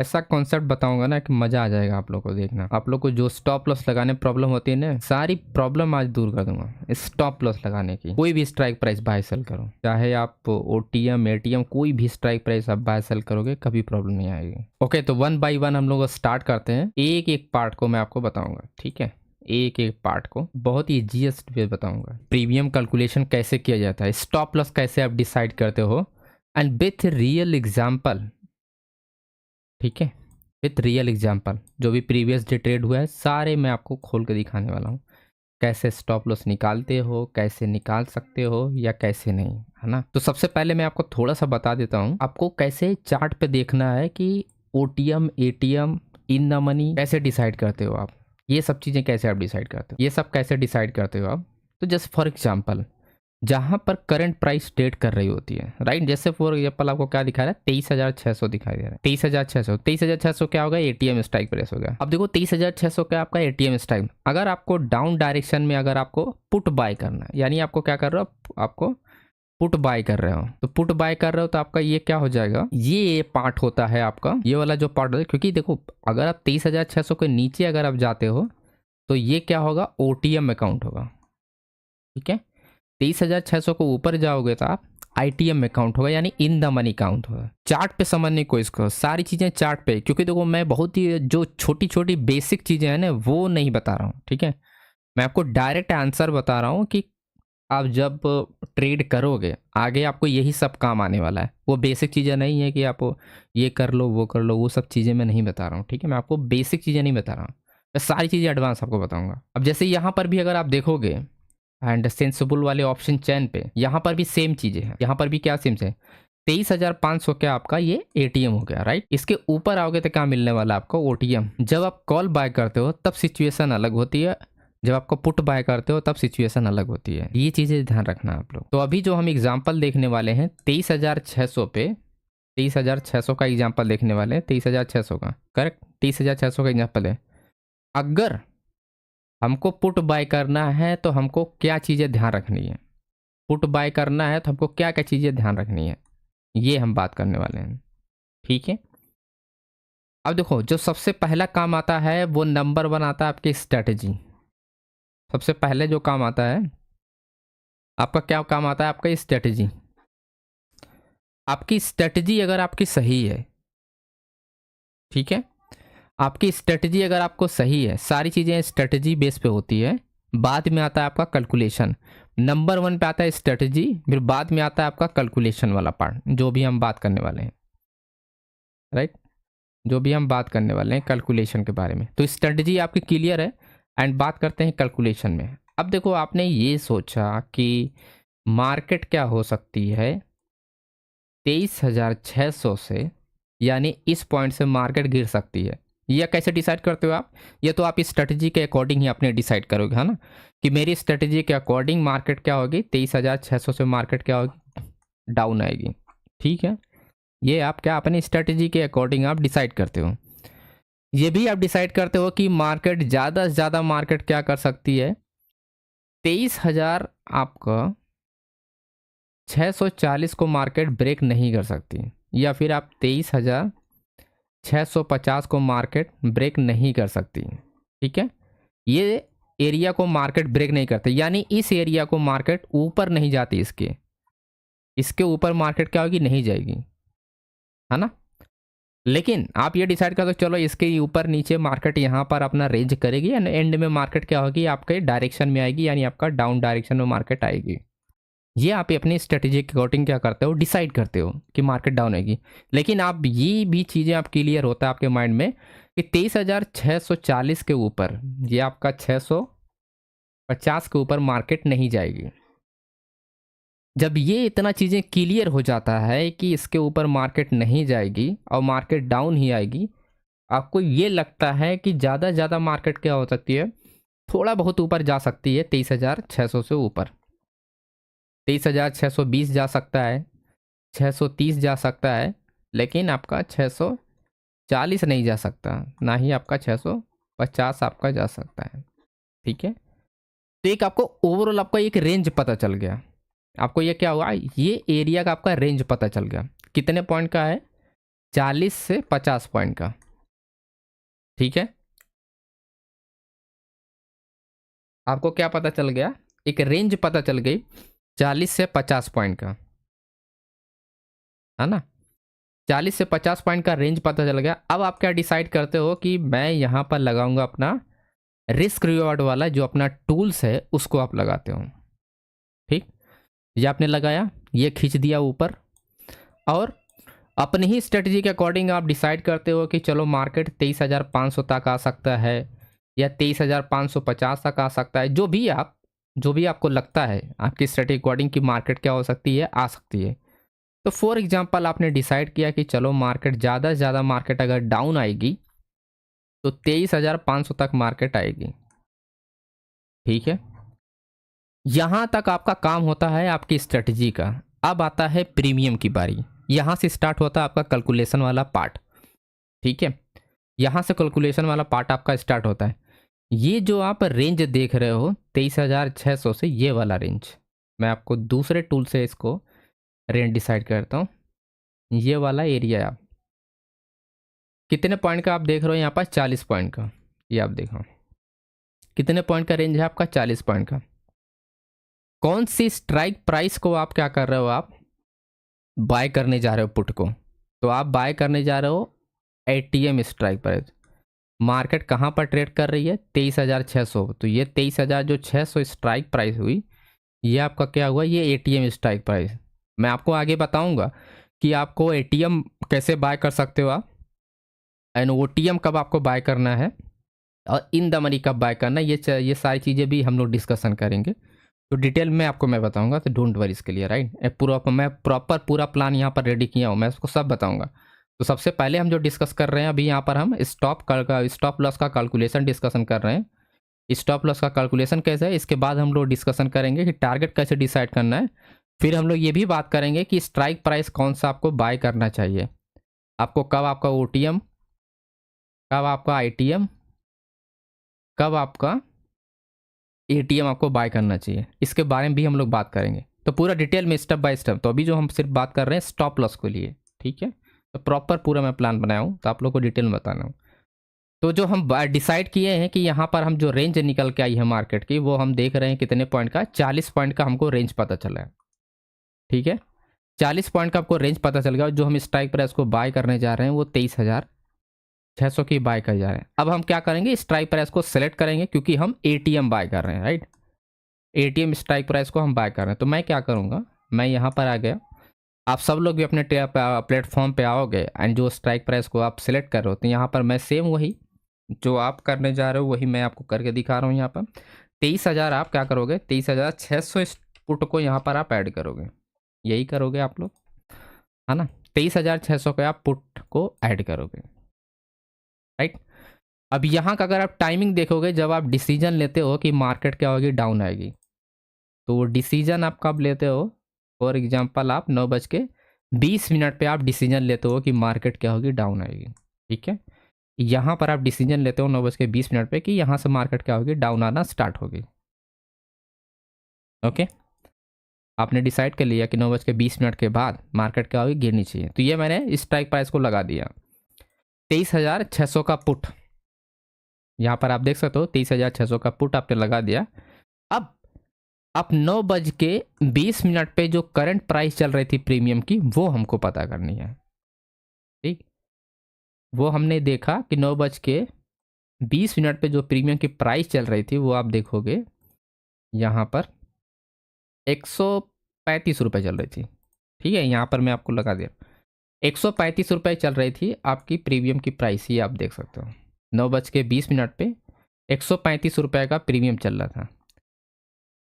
ऐसा कॉन्सेप्ट बताऊंगा ना कि मजा आ जाएगा आप लोग को देखना। आप लोग को जो स्टॉप लॉस लगाने प्रॉब्लम होती है ना, सारी प्रॉब्लम आज दूर कर दूंगा स्टॉप लॉस लगाने की। कोई भी स्ट्राइक प्राइस बाय सेल करो, चाहे आप ओटीएम एटीएम कोई भी स्ट्राइक प्राइस आप बाय सेल करोगे, कभी प्रॉब्लम नहीं आएगी। ओके, तो वन बाय वन हम लोग स्टार्ट करते हैं। एक एक पार्ट को मैं आपको बताऊंगा, ठीक है? एक एक पार्ट को बहुत ही इजीएस्ट वे बताऊंगा। प्रीमियम कैलकुलेशन कैसे किया जाता है, स्टॉप लॉस कैसे आप डिसाइड करते हो, एंड विथ रियल एग्जाम्पल, ठीक है? विथ रियल एग्जाम्पल, जो भी प्रीवियस डे ट्रेड हुआ है सारे मैं आपको खोल के दिखाने वाला हूँ। कैसे स्टॉप लॉस निकालते हो, कैसे निकाल सकते हो या कैसे नहीं, है ना? तो सबसे पहले मैं आपको थोड़ा सा बता देता हूँ आपको कैसे चार्ट पे देखना है कि OTM ATM in the money कैसे डिसाइड करते हो आप। ये सब चीज़ें कैसे आप डिसाइड करते हो, ये सब कैसे डिसाइड करते हो आप। तो जस्ट फॉर एग्जाम्पल, जहां पर करंट प्राइस ट्रेड कर रही होती है, राइट? जैसे फॉर एग्जाम्पल आपको क्या दिखा रहा है, 23,600 दिखाई दे रहा है। 23,600 क्या होगा? एटीएम स्ट्राइक प्राइस हो गया। अब देखो 23,600 क्या आपका एटीएम स्ट्राइक। अगर आपको डाउन डायरेक्शन में अगर आपको पुट बाय करना है, यानी आपको क्या कर रहे हो, आपको पुट बाय कर रहे हो, तो पुट बाय कर रहे हो तो आपका ये क्या हो जाएगा, ये पार्ट होता है आपका, ये वाला जो पार्ट होता है। क्योंकि देखो अगर आप 23,600 के नीचे अगर आप जाते हो तो ये क्या होगा, ओटीएम अकाउंट होगा, ठीक है? 23,600 को ऊपर जाओगे तो आप आईटीएम अकाउंट होगा, यानी इन द मनी काउंट होगा। चार्ट पे समझने को इसको सारी चीजें चार्ट पे, क्योंकि देखो मैं बहुत ही जो छोटी छोटी बेसिक चीजें हैं ना वो नहीं बता रहा हूँ, ठीक है? मैं आपको डायरेक्ट आंसर बता रहा हूँ कि आप जब ट्रेड करोगे आगे आपको यही सब काम आने वाला है। वो बेसिक चीज़ें नहीं है कि आप ये कर लो वो कर लो, वो सब चीज़ें मैं नहीं बता रहा हूँ, ठीक है? मैं आपको बेसिक चीज़ें नहीं बता रहा हूँ, मैं सारी चीज़ें एडवांस आपको बताऊंगा। अब जैसे यहाँ पर भी अगर आप देखोगे एंड सेंसिबल वाले ऑप्शन चैन पे, यहाँ पर भी सेम चीजें हैं। यहाँ पर भी क्या सेम है, 23,500 क्या आपका ये एटीएम हो गया, राइट? इसके ऊपर आओगे तो क्या मिलने वाला है आपको, ओटीएम। जब आप कॉल बाय करते हो तब सिचुएशन अलग होती है, जब आपको पुट बाय करते हो तब सिचुएशन अलग होती है। ये चीजें ध्यान रखना आप लोग। तो अभी जो हम एग्जाम्पल देखने वाले हैं 23,600 पे, 23,600 का एग्जाम्पल देखने वाले हैं, 23,600 का, करेक्ट? 23,600 का एग्जाम्पल है। अगर हमको पुट बाय करना है तो हमको क्या चीज़ें ध्यान रखनी है, पुट बाय करना है तो हमको क्या क्या चीज़ें ध्यान रखनी है, ये हम बात करने वाले हैं, ठीक है? अब देखो जो सबसे पहला काम आता है वो नंबर वन आता है आपकी स्ट्रेटजी। सबसे पहले जो काम आता है आपका, क्या काम आता है आपका, स्ट्रेटजी। आपकी स्ट्रेटजी अगर आपकी सही है, ठीक है? आपकी स्ट्रेटजी अगर आपको सही है, सारी चीज़ें स्ट्रेटजी बेस पे होती है। बाद में आता है आपका कैलकुलेशन। नंबर वन पे आता है स्ट्रेटजी, फिर बाद में आता है आपका कैलकुलेशन वाला पार्ट, जो भी हम बात करने वाले हैं, राइट? जो भी हम बात करने वाले हैं कैलकुलेशन के बारे में। तो स्ट्रेटजी आपकी क्लियर है, एंड बात करते हैं कैलकुलेशन में। अब देखो आपने ये सोचा कि मार्केट क्या हो सकती है 23,600 से, यानी इस पॉइंट से मार्केट गिर सकती है। यह कैसे डिसाइड करते हो आप? ये तो आप इस स्ट्रेटजी के अकॉर्डिंग ही अपने डिसाइड करोगे, है ना? कि मेरी स्ट्रेटजी के अकॉर्डिंग मार्केट क्या होगी, 23,600 से मार्केट क्या होगी, डाउन आएगी, ठीक है? ये आप क्या अपनी स्ट्रेटजी के अकॉर्डिंग आप डिसाइड करते हो। ये भी आप डिसाइड करते हो कि मार्केट ज़्यादा से ज़्यादा मार्केट क्या कर सकती है, 23,000 आपका 640 को मार्केट ब्रेक नहीं कर सकती, या फिर आप 23,650 को मार्केट ब्रेक नहीं कर सकती, ठीक है? ये एरिया को मार्केट ब्रेक नहीं करते, यानी इस एरिया को मार्केट ऊपर नहीं जाती, इसके इसके ऊपर मार्केट क्या होगी, नहीं जाएगी, है ना? लेकिन आप ये डिसाइड कर दो चलो इसके ऊपर नीचे मार्केट यहाँ पर अपना रेंज करेगी, एंड एंड में मार्केट क्या होगी, आपके डायरेक्शन में आएगी, यानी आपका डाउन डायरेक्शन में मार्केट आएगी। ये आप अपनी स्ट्रेटेजी के अकॉर्डिंग क्या करते हो, डिसाइड करते हो कि मार्केट डाउन आएगी। लेकिन आप ये भी चीज़ें आप क्लियर होता है आपके माइंड में कि 23,640 के ऊपर, ये आपका 650 के ऊपर मार्केट नहीं जाएगी। जब ये इतना चीज़ें क्लियर हो जाता है कि इसके ऊपर मार्केट नहीं जाएगी और मार्केट डाउन ही आएगी, आपको ये लगता है कि ज़्यादा से ज़्यादा मार्केट क्या हो सकती है, थोड़ा बहुत ऊपर जा सकती है 23,600 से ऊपर। 23,620 जा सकता है, 630 जा सकता है, लेकिन आपका 640 नहीं जा सकता, ना ही आपका 650 आपका जा सकता है, ठीक है? तो एक आपको ओवरऑल आपका एक रेंज पता चल गया। आपको ये क्या हुआ, ये एरिया का आपका रेंज पता चल गया, कितने पॉइंट का है, 40 से 50 पॉइंट का, ठीक है। आपको क्या पता चल गया, एक रेंज पता चल गई 40 से 50 पॉइंट का, है ना। 40 से 50 पॉइंट का रेंज पता चल गया। अब आप क्या डिसाइड करते हो कि मैं यहाँ पर लगाऊंगा अपना रिस्क रिवॉर्ड वाला जो अपना टूल्स है उसको आप लगाते हो, ठीक। ये आपने लगाया, ये खींच दिया ऊपर, और अपनी ही स्ट्रेटजी के अकॉर्डिंग आप डिसाइड करते हो कि चलो मार्केट 23,500 तक आ सकता है या 23,550 तक आ सकता है। जो भी आपको लगता है आपकी स्ट्रेटजी अकॉर्डिंग कि मार्केट क्या हो सकती है, आ सकती है। तो फॉर एग्जांपल आपने डिसाइड किया कि चलो मार्केट ज़्यादा से ज़्यादा मार्केट अगर डाउन आएगी तो 23,500 तक मार्केट आएगी, ठीक है। यहां तक आपका काम होता है आपकी स्ट्रेटजी का। अब आता है प्रीमियम की बारी। यहां से स्टार्ट होता है आपका कैलकुलेशन वाला पार्ट, ठीक है। यहां से कैलकुलेशन वाला पार्ट आपका स्टार्ट होता है। ये जो आप रेंज देख रहे हो 23,600 से, ये वाला रेंज मैं आपको दूसरे टूल से इसको रेंज डिसाइड करता हूँ। ये वाला एरिया आप कितने पॉइंट का आप देख रहे हो यहाँ पर, 40 पॉइंट का। ये आप देखो कितने पॉइंट का रेंज है आपका, 40 पॉइंट का। कौन सी स्ट्राइक प्राइस को आप क्या कर रहे हो, आप बाय करने जा रहे हो पुट को। तो आप बाय करने जा रहे हो एटीएम स्ट्राइक प्राइस। मार्केट कहाँ पर ट्रेड कर रही है, 23,600। तो ये 23,600 स्ट्राइक प्राइस हुई, ये आपका क्या हुआ, ये एटीएम स्ट्राइक प्राइस। मैं आपको आगे बताऊंगा कि आपको एटीएम कैसे बाय कर सकते हो आप, एंड ओटीएम कब आपको बाय करना है, और इन द मनी कब बाय करना है। ये सारी चीज़ें भी हम लोग डिस्कशन करेंगे, तो डिटेल में आपको मैं बताऊंगा। तो डोंट वरी इसके लिए, राइट। मैं प्रॉपर पूरा प्लान यहाँ पर रेडी किया हूँ, मैं उसको सब बताऊंगा। तो सबसे पहले हम जो डिस्कस कर रहे हैं अभी यहाँ पर, हम स्टॉप लॉस का कैलकुलेशन डिस्कशन कर रहे हैं। स्टॉप लॉस का कैलकुलेशन कैसे है, इसके बाद हम लोग डिस्कशन करेंगे कि टारगेट कैसे डिसाइड करना है। फिर हम लोग ये भी बात करेंगे कि स्ट्राइक प्राइस कौन सा आपको बाय करना चाहिए, आपको कब आपका ओटीएम, कब आपका आईटीएम, कब आपका एटीएम आपको बाय करना चाहिए, इसके बारे में भी हम लोग बात करेंगे। तो पूरा डिटेल में स्टेप बाय स्टेप। तो अभी जो हम सिर्फ बात कर रहे हैं स्टॉप लॉस के लिए, ठीक है। तो प्रॉपर पूरा मैं प्लान बनाया हूँ, तो आप लोग को डिटेल में बताना हूँ। तो जो हम डिसाइड किए हैं कि यहाँ पर हम जो रेंज निकल के आई है मार्केट की, वो हम देख रहे हैं कितने पॉइंट का, 40 पॉइंट का हमको रेंज पता चला है, ठीक है। 40 पॉइंट का आपको रेंज पता चल गया, और जो हम स्ट्राइक प्राइस को बाय करने जा रहे हैं वो 23,600 की बाय कर जा रहे हैं। अब हम क्या करेंगे, स्ट्राइक प्राइस को सेलेक्ट करेंगे, क्योंकि हम एटीएम बाय कर रहे हैं, राइट। एटीएम स्ट्राइक प्राइस को हम बाय कर रहे हैं। तो मैं क्या करूँगा, मैं यहाँ पर आ गया। आप सब लोग भी अपने प्लेटफॉर्म पे आओगे, एंड जो स्ट्राइक प्राइस को आप सिलेक्ट कर रहे हो, तो यहाँ पर मैं सेम वही जो आप करने जा रहे हो वही मैं आपको करके दिखा रहा हूँ। यहाँ पर 23,000 आप क्या करोगे, 23,600 पुट को यहाँ पर आप ऐड करोगे, यही करोगे आप लोग, है ना। 23,600 के आप पुट को ऐड करोगे, राइट। अब यहाँ का अगर आप टाइमिंग देखोगे, जब आप डिसीजन लेते हो कि मार्केट क्या होगी, डाउन आएगी, तो वो डिसीजन आप कब लेते हो। फॉर एग्जांपल आप 9:20 पे आप डिसीजन लेते हो कि मार्केट क्या होगी, डाउन आएगी, ठीक है। यहाँ पर आप डिसीजन लेते हो 9:20 पे कि यहाँ से मार्केट क्या होगी, डाउन आना स्टार्ट होगी, ओके। आपने डिसाइड कर लिया कि 9:20 के बाद मार्केट क्या होगी, गिरनी चाहिए। तो ये मैंने स्ट्राइक प्राइस को लगा दिया 23,600 का पुट। यहाँ पर आप देख सकते हो 23,600 का पुट आपने लगा दिया। अब आप 9:20 पे जो करंट प्राइस चल रही थी प्रीमियम की, वो हमको पता करनी है, ठीक। वो हमने देखा कि 9:20 पे जो प्रीमियम की प्राइस चल रही थी, वो आप देखोगे यहाँ पर 135 रुपये चल रही थी, ठीक है। यहाँ पर मैं आपको लगा दिया 135 रुपये चल रही थी आपकी प्रीमियम की प्राइस, ये आप देख सकते हो 9:20 पे 135 रुपये का प्रीमियम चल रहा था।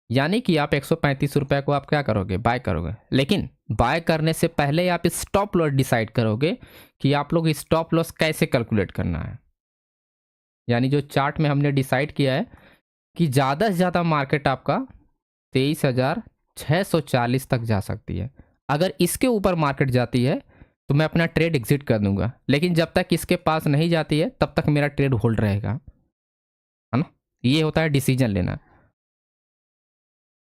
यानी कि आप 135 रुपये को आप क्या करोगे, बाय करोगे। लेकिन बाय करने से पहले आप स्टॉप लॉस डिसाइड करोगे कि आप लोग स्टॉप लॉस कैसे कैलकुलेट करना है। यानी जो चार्ट में हमने डिसाइड किया है कि ज़्यादा से ज़्यादा मार्केट आपका 23,640 तक जा सकती है। अगर इसके ऊपर मार्केट जाती है तो मैं अपना ट्रेड एग्जिट कर दूंगा, लेकिन जब तक इसके पास नहीं जाती है तब तक मेरा ट्रेड होल्ड रहेगा, है ना। ये होता है डिसीजन लेना।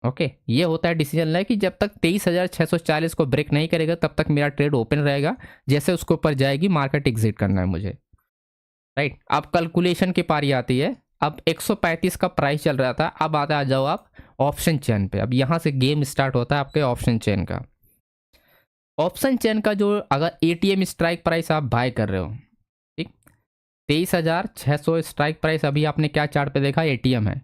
ओके, ये होता है डिसीजन लाइन कि जब तक 23,640 को ब्रेक नहीं करेगा तब तक मेरा ट्रेड ओपन रहेगा, जैसे उसके ऊपर जाएगी मार्केट एग्जिट करना है मुझे, राइट। अब कैलकुलेशन की पारी आती है। अब 135 का प्राइस चल रहा था, अब आ जाओ आप ऑप्शन चेन पे। अब यहाँ से गेम स्टार्ट होता है आपके ऑप्शन चेन का। ऑप्शन चेन का जो अगर एटीएम स्ट्राइक प्राइस आप बाय कर रहे हो, ठीक, 23,600 स्ट्राइक प्राइस अभी आपने क्या चार्ट पे देखा, एटीएम है।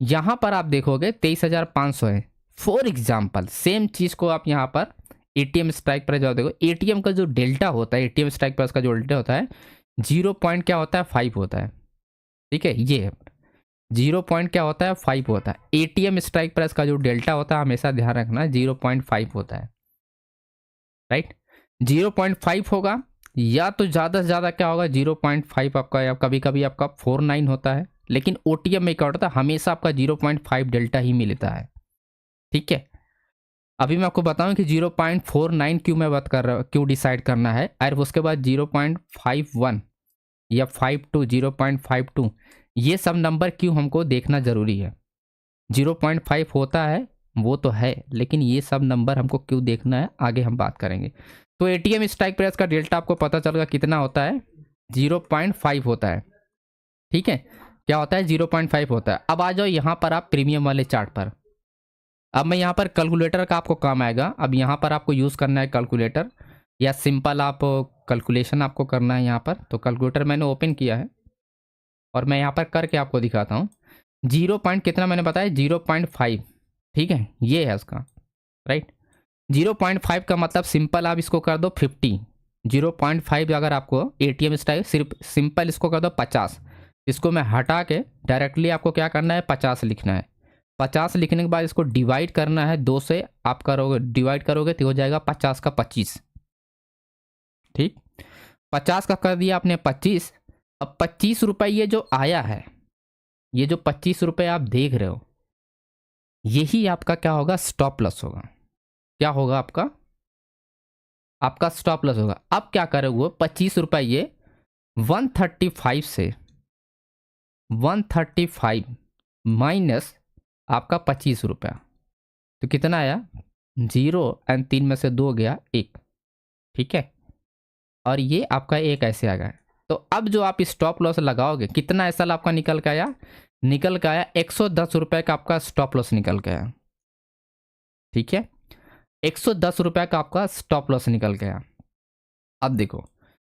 यहाँ पर आप देखोगे 23,500 है। फॉर एग्जाम्पल सेम चीज को आप यहाँ पर एटीएम स्ट्राइक प्राइस देखो, एटीएम का जो डेल्टा होता है, एटीएम स्ट्राइक प्राइस का जो डेल्टा होता है 0 पॉइंट क्या होता है 5 होता है, ठीक है। ये 0 पॉइंट क्या होता है 5 होता है। एटीएम स्ट्राइक प्राइस का जो डेल्टा होता है हमेशा ध्यान रखना 0.5 होता है, राइट। 0.5 होगा या तो ज़्यादा से ज़्यादा क्या होगा 0.5 आपका, या कभी कभी आपका 49 होता है, लेकिन ओटीएम में क्या होता है हमेशा आपका 0.5 डेल्टा ही मिलता है, ठीक है। अभी मैं आपको बताऊं कि 0.49 क्यों मैं बात कर रहा हूँ, क्यों डिसाइड करना है, और उसके बाद 0.51 या 52, 0.52 ये सब नंबर क्यों हमको देखना ज़रूरी है। 0.5 होता है वो तो है, लेकिन ये सब नंबर हमको क्यों देखना है आगे हम बात करेंगे। तो एटीएम स्ट्राइक प्राइस का डेल्टा आपको पता चलेगा कितना होता है, 0.5 होता है, ठीक है। क्या होता है 0.5 होता है। अब आ जाओ यहाँ पर आप प्रीमियम वाले चार्ट पर। अब मैं यहाँ पर कैलकुलेटर का आपको काम आएगा। अब यहाँ पर आपको यूज़ करना है कैलकुलेटर, या सिंपल आप कैलकुलेशन आपको करना है यहाँ पर। तो कैलकुलेटर मैंने ओपन किया है और मैं यहाँ पर करके आपको दिखाता हूँ। 0 पॉइंट कितना मैंने बताया 0.5, ठीक है, ये है उसका, राइट। 0.5 का मतलब सिंपल आप इसको कर दो 50। 0.5 अगर आपको एटीएम स्टाइल सिर्फ सिंपल इसको कर दो 50। इसको मैं हटा के डायरेक्टली आपको क्या करना है 50 लिखना है। 50 लिखने के बाद इसको डिवाइड करना है 2 से, आप करोगे डिवाइड करोगे तो हो जाएगा 50 का 25, ठीक। 50 का कर दिया आपने 25। अब 25 रुपये ये जो आया है, ये जो 25 रुपये आप देख रहे हो, यही आपका क्या होगा स्टॉप लॉस होगा। क्या होगा आपका, आपका स्टॉप लॉस होगा। अब क्या करोगे 25 रुपये ये 135 से 135 माइनस आपका 25 रुपया, तो कितना आया 0 एंड 3 में से 2 गया 1, ठीक है। और ये आपका एक ऐसे आ गया। तो अब जो आप स्टॉप लॉस लगाओगे कितना ऐसा आपका निकल के आया, निकल के आया 110 रुपये का आपका स्टॉप लॉस निकल के आया, ठीक है। 110 रुपये का आपका स्टॉप लॉस निकल गया। अब देखो,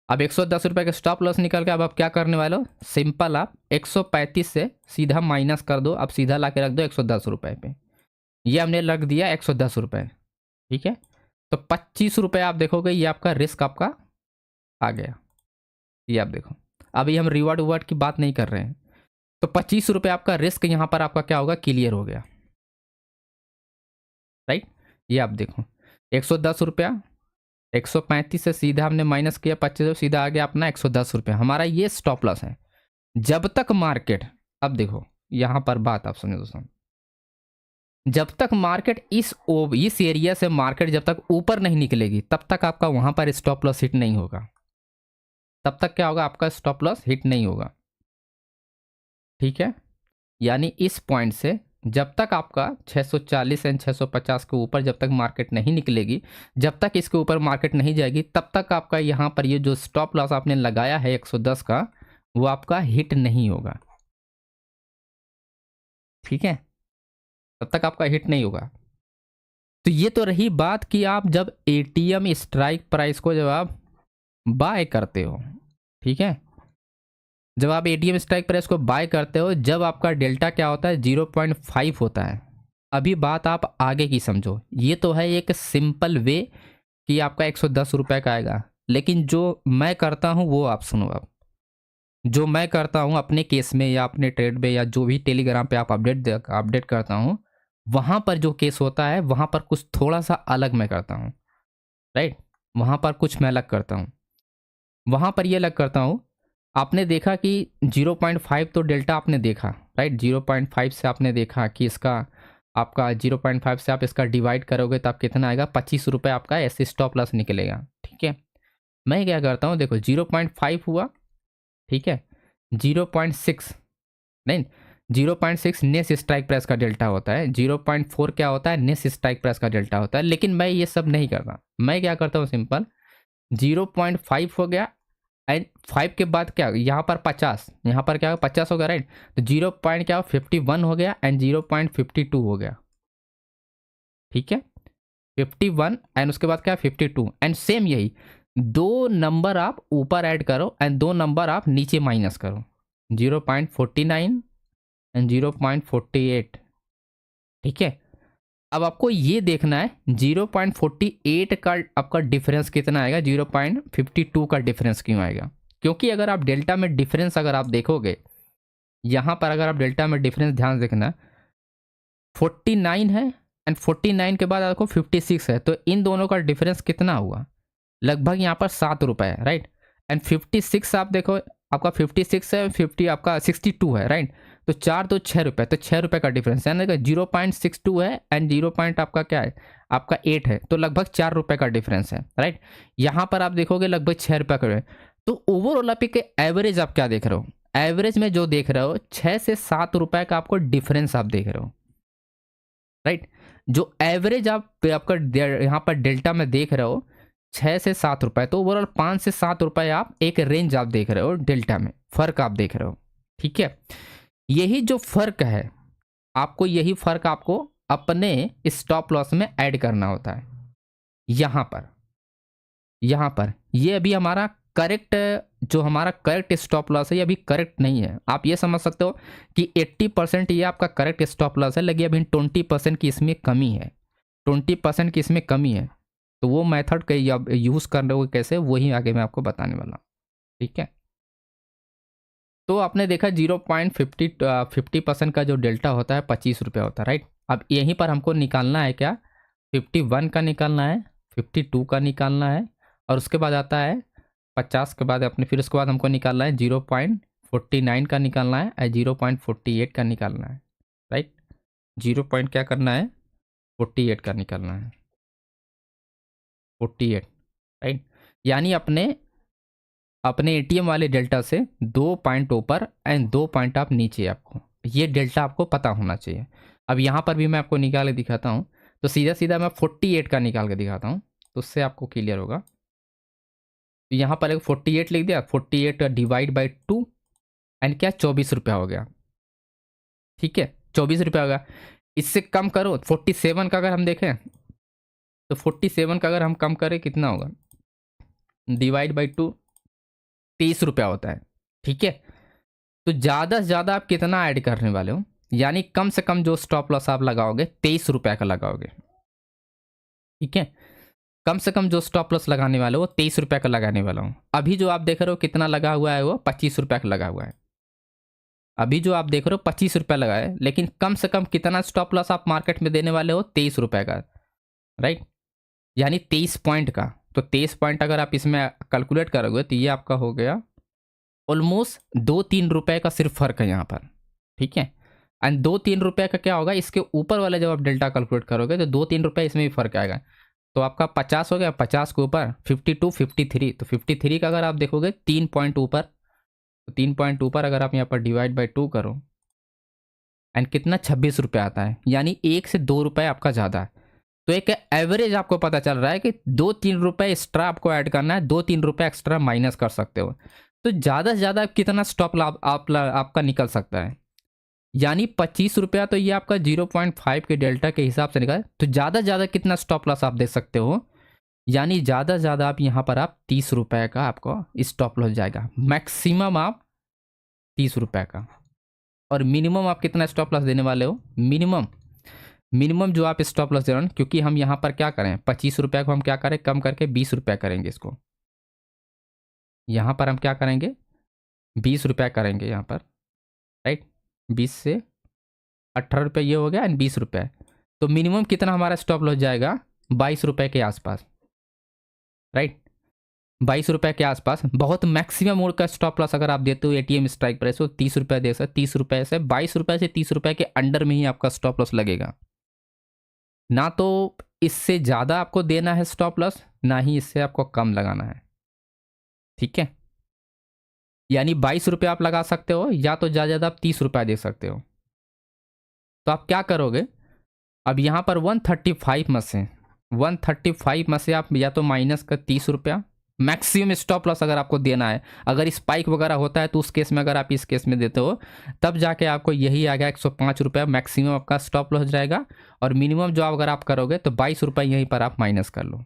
अब 110 रुपये का स्टॉप लॉस निकल गया। अब आप क्या करने वाले हो, सिंपल आप 135 से सीधा माइनस कर दो। अब सीधा ला के रख दो 110 रुपये पे, ये हमने रख दिया 110 रुपये, ठीक है। तो 25 रुपये आप देखोगे ये आपका रिस्क आपका आ गया, ये आप देखो। अभी हम रिवॉर्ड उवर्ड की बात नहीं कर रहे हैं। तो 25 रुपये आपका रिस्क यहाँ पर आपका क्या होगा क्लियर हो गया, राइट। ये आप देखो 110 रुपया, 135 से सीधा हमने माइनस किया 25, सीधा आ गया अपना 110 रुपया। हमारा ये स्टॉप लॉस है जब तक मार्केट, अब देखो यहाँ पर बात आप सुनिए दोस्तों, जब तक मार्केट इस एरिया से मार्केट जब तक ऊपर नहीं निकलेगी तब तक आपका वहां पर स्टॉप लॉस हिट नहीं होगा। तब तक क्या होगा आपका स्टॉप लॉस हिट नहीं होगा, ठीक है। यानी इस पॉइंट से जब तक आपका 640 एंड 650 के ऊपर जब तक मार्केट नहीं निकलेगी, जब तक इसके ऊपर मार्केट नहीं जाएगी, तब तक आपका यहाँ पर ये जो स्टॉप लॉस आपने लगाया है 110 का, वो आपका हिट नहीं होगा, ठीक है। तब तक आपका हिट नहीं होगा। तो ये तो रही बात कि आप जब एटीएम स्ट्राइक प्राइस को जब आप बाय करते हो, ठीक है, जब आप एटीएम स्ट्राइक प्राइस को बाय करते हो, जब आपका डेल्टा क्या होता है 0.5 होता है। अभी बात आप आगे की समझो। ये तो है एक सिंपल वे कि आपका 110 रुपये का आएगा, लेकिन जो मैं करता हूँ वो आप सुनो। अब जो मैं करता हूँ अपने केस में या अपने ट्रेड में या जो भी टेलीग्राम पे आप अपडेट करता हूँ, वहाँ पर जो केस होता है वहाँ पर कुछ थोड़ा सा अलग मैं करता हूँ, राइट। वहाँ पर कुछ मैं अलग करता हूँ। वहाँ पर ये अलग करता हूँ, आपने देखा कि 0.5 तो डेल्टा आपने देखा, राइट। 0.5 से आपने देखा कि इसका आपका 0.5 से आप इसका डिवाइड करोगे तो आप कितना आएगा 25 रुपये आपका ऐसे स्टॉप लॉस निकलेगा, ठीक है। मैं क्या करता हूँ, देखो 0.5 हुआ, ठीक है, 0.6 नहीं, 0.6 नेक्स्ट स्ट्राइक प्राइस का डेल्टा होता है, 0.4 क्या होता है, नेक्स्ट स्ट्राइक प्राइस का डेल्टा होता है। लेकिन मैं ये सब नहीं करता, मैं क्या करता हूँ सिंपल 0.5 हो गया एंड 5 के बाद क्या, यहाँ पर 50, यहाँ पर क्या 50 हो गया राइट, तो 0 पॉइंट क्या 51 हो गया एंड 0.52 हो गया, ठीक है 51 एंड उसके बाद क्या 52 एंड सेम यही दो नंबर आप ऊपर ऐड करो एंड दो नंबर आप नीचे माइनस करो, 0.49 एंड 0.48, ठीक है। अब आपको ये देखना है 0.48 का आपका डिफरेंस कितना आएगा, 0.52 का डिफरेंस क्यों आएगा, क्योंकि अगर आप डेल्टा में डिफरेंस अगर आप देखोगे, यहाँ पर अगर आप डेल्टा में डिफरेंस ध्यान देखना 49 है एंड 49 के बाद आपको 56 है, तो इन दोनों का डिफरेंस कितना हुआ, लगभग यहाँ पर 7 रुपये है राइट। एंड 56 आप देखो आपका 56 है, 50 आपका 62 है राइट, तो 4 तो 6 रुपये, तो 6 रुपये का डिफरेंस है ना, 0.62 है एंड 0 पॉइंट आपका क्या है आपका 8 है, तो लगभग 4 रुपये का डिफरेंस है राइट। यहाँ पर आप देखोगे लगभग 6 रुपये का, तो ओवरऑल आप के एवरेज आप क्या देख रहे हो, एवरेज में जो देख रहे हो 6 से 7 रुपये का आपको डिफरेंस आप देख रहे हो राइट। जो एवरेज आप आपका यहाँ पर डेल्टा में देख रहे हो 6 से 7 रुपए, तो ओवरऑल 5 से 7 रुपए आप एक रेंज आप देख रहे हो, डेल्टा में फर्क आप देख रहे हो, ठीक है। यही जो फर्क है आपको, यही फर्क आपको अपने स्टॉप लॉस में ऐड करना होता है। यहाँ पर ये अभी हमारा करेक्ट, जो हमारा करेक्ट स्टॉप लॉस है ये अभी करेक्ट नहीं है। आप ये समझ सकते हो कि 80% ये आपका करेक्ट स्टॉप लॉस है, लेकिन अभी 20% की इसमें कमी है, 20% की इसमें कमी है। तो वो मेथड का यूज़ कर रहे हो कैसे, वही आगे मैं आपको बताने वाला हूँ, ठीक है। तो आपने देखा 50% का जो डेल्टा होता है 25 रुपये होता है राइट। अब यहीं पर हमको निकालना है क्या, 51 का निकालना है, 52 का निकालना है, और उसके बाद आता है 50 के बाद अपने, फिर उसके बाद हमको निकालना है 0.49 का निकालना है और 0.48 का निकालना है राइट। 0 पॉइंट क्या करना है 48 का निकालना है, 48 राइट। यानी अपने एटीएम वाले डेल्टा से 2 पॉइंट ऊपर एंड 2 पॉइंट आप नीचे, आपको ये डेल्टा आपको पता होना चाहिए। अब यहाँ पर भी मैं आपको निकाल के दिखाता हूँ, तो सीधा सीधा मैं 48 का निकाल के दिखाता हूँ, तो उससे आपको क्लियर होगा। तो यहाँ पर एक 48 लिख दिया, 48 डिवाइड बाई 2 एंड क्या 24 रुपया हो गया, ठीक है 24 रुपया हो गया। इससे कम करो 47 का अगर हम देखें, तो 47 का अगर हम कम करें कितना होगा, डिवाइड बाई 2 23 रुपया होता है, ठीक है। तो ज़्यादा से ज़्यादा आप कितना ऐड करने वाले हो, यानी कम से कम जो स्टॉप लॉस आप लगाओगे 23 रुपये का लगाओगे, ठीक है। कम से कम जो स्टॉप लॉस लगाने वाले हो 23 रुपये का लगाने वाला हूँ। अभी जो आप देख रहे हो कितना लगा हुआ है, वो 25 रुपये का लगा हुआ है। अभी जो आप देख रहे हो 25 रुपये लगा है, लेकिन कम से कम कितना स्टॉप लॉस आप मार्केट में देने वाले हो 23 रुपये का राइट, यानी 23 पॉइंट का। तो 23 पॉइंट अगर आप इसमें कैलकुलेट करोगे तो ये आपका हो गया ऑलमोस्ट 2-3 रुपये का सिर्फ फर्क है यहाँ पर, ठीक है। एंड 2-3 रुपये का क्या होगा, इसके ऊपर वाले जब आप डेल्टा कैलकुलेट करोगे तो 2-3 रुपये इसमें भी फर्क आएगा। तो आपका 50 हो गया, 50 के ऊपर 52, 53, तो 53 का अगर आप देखोगे 3 पॉइंट ऊपर, तो 3 पॉइंट ऊपर अगर आप यहाँ पर डिवाइड बाई 2 करो एंड कितना 26 रुपये आता है, यानी 1 से 2 रुपये आपका ज़्यादा है। तो एक एवरेज आपको पता चल रहा है कि 2-3 रुपये एक्स्ट्रा आपको ऐड करना है, 2-3 रुपये एक्स्ट्रा माइनस कर सकते हो। तो ज़्यादा से ज़्यादा कितना स्टॉप लाभ आपका निकल सकता है, यानी 25 रुपया, तो ये आपका 0.5 के डेल्टा के हिसाब से निकल। तो ज़्यादा से ज़्यादा कितना स्टॉप लॉस आप दे सकते हो, यानी ज़्यादा से ज़्यादा आप यहाँ पर आप 30 रुपये का आपको स्टॉप लॉस जाएगा, मैक्सिमम आप 30 रुपये का। और मिनिमम आप कितना स्टॉप लॉस देने वाले हो, मिनिमम जो आप स्टॉप लॉस दे रहे हो, क्योंकि हम यहाँ पर क्या करें 25 रुपये को हम क्या करें कम करके 20 रुपये करेंगे इसको, यहाँ पर हम क्या करेंगे 20 रुपये करेंगे यहाँ पर राइट। 20 से 18 रुपये ये हो गया एंड 20 रुपये, तो मिनिमम कितना हमारा स्टॉप लॉस जाएगा 22 रुपये के आसपास राइट, 22 रुपये के आसपास। बहुत मैक्सिमम मोड का स्टॉप लॉस अगर आप देते हो एटीएम स्ट्राइक प्राइस को 30 रुपये दे सकते, 30 रुपये से 22 रुपये से 30 रुपये के अंडर में ही आपका स्टॉप लॉस लगेगा, ना तो इससे ज़्यादा आपको देना है स्टॉप लॉस, ना ही इससे आपको कम लगाना है, ठीक है। यानी 22 रुपये आप लगा सकते हो, या तो ज़्यादा ज़्यादा आप 30 रुपये दे सकते हो, तो आप क्या करोगे, अब यहाँ पर 135 में से आप या तो माइनस का 30 रुपया मैक्सिमम स्टॉप लॉस अगर आपको देना है। अगर स्पाइक वगैरह होता है तो उस केस में अगर आप इस केस में देते हो तब जाके आपको यही आ गया 105 रुपया मैक्सिमम आपका स्टॉप लॉस जाएगा। और मिनिमम जो अगर आप करोगे तो 22 रुपये यहीं पर आप माइनस कर लो,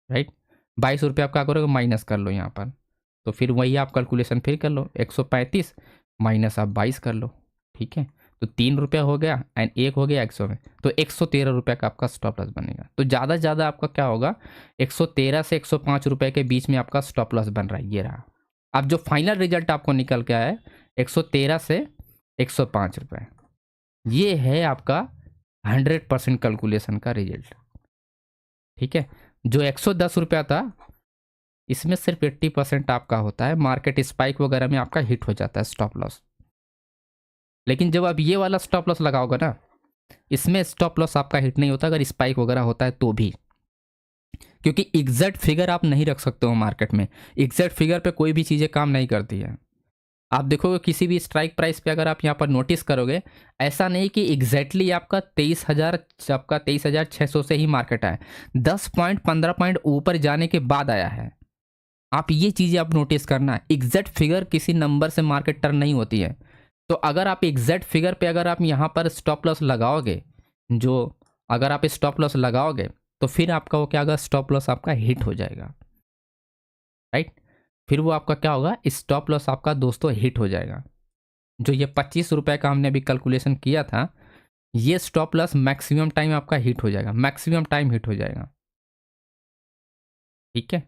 राइट। 22 रुपये आप क्या करोगे, माइनस कर लो यहाँ पर। तो फिर वही आप कैलकुलेशन फिर कर लो, 135 माइनस आप 22 कर लो, ठीक है। तो 3 रुपया हो गया एंड 1 हो गया 100 में, तो 113 रुपये का आपका स्टॉप लॉस बनेगा। तो ज़्यादा से ज़्यादा आपका क्या होगा, 113 से 105 रुपये के बीच में आपका स्टॉप लॉस बन रहा है, ये रहा। अब जो फाइनल रिजल्ट आपको निकल के आया है 113 से 105 रुपये, ये है आपका 100% कैलकुलेशन का रिजल्ट, ठीक है। जो 110 रुपया था इसमें सिर्फ 80% आपका होता है, मार्केट स्पाइक वगैरह में आपका हिट हो जाता है स्टॉप लॉस। लेकिन जब आप ये वाला स्टॉप लॉस लगाओगे ना, इसमें स्टॉप लॉस आपका हिट नहीं होता अगर स्पाइक वगैरह होता है तो भी, क्योंकि एग्जैक्ट फिगर आप नहीं रख सकते हो मार्केट में। एग्जैक्ट फिगर पे कोई भी चीज़ें काम नहीं करती है। आप देखोगे किसी भी स्ट्राइक प्राइस पे अगर आप यहाँ पर नोटिस करोगे, ऐसा नहीं कि एग्जैक्टली आपका 23,600 से ही मार्केट आया, 10 पॉइंट 15 पॉइंट ऊपर जाने के बाद आया है। आप ये चीज़ें आप नोटिस करना, एग्जैक्ट फिगर किसी नंबर से मार्केट टर्न नहीं होती है। तो अगर आप एग्जैक्ट फिगर पे अगर आप यहाँ पर स्टॉप लॉस लगाओगे, जो अगर आप स्टॉप लॉस लगाओगे तो फिर आपका वो क्या होगा, स्टॉप लॉस आपका हिट हो जाएगा, राइट। फिर वो आपका क्या होगा, स्टॉप लॉस आपका दोस्तों हिट हो जाएगा। जो ये 25 रुपये का हमने अभी कैलकुलेशन किया था, ये स्टॉप लॉस मैक्सिमम टाइम आपका हिट हो जाएगा, मैक्सिमम टाइम हिट हो जाएगा, ठीक है।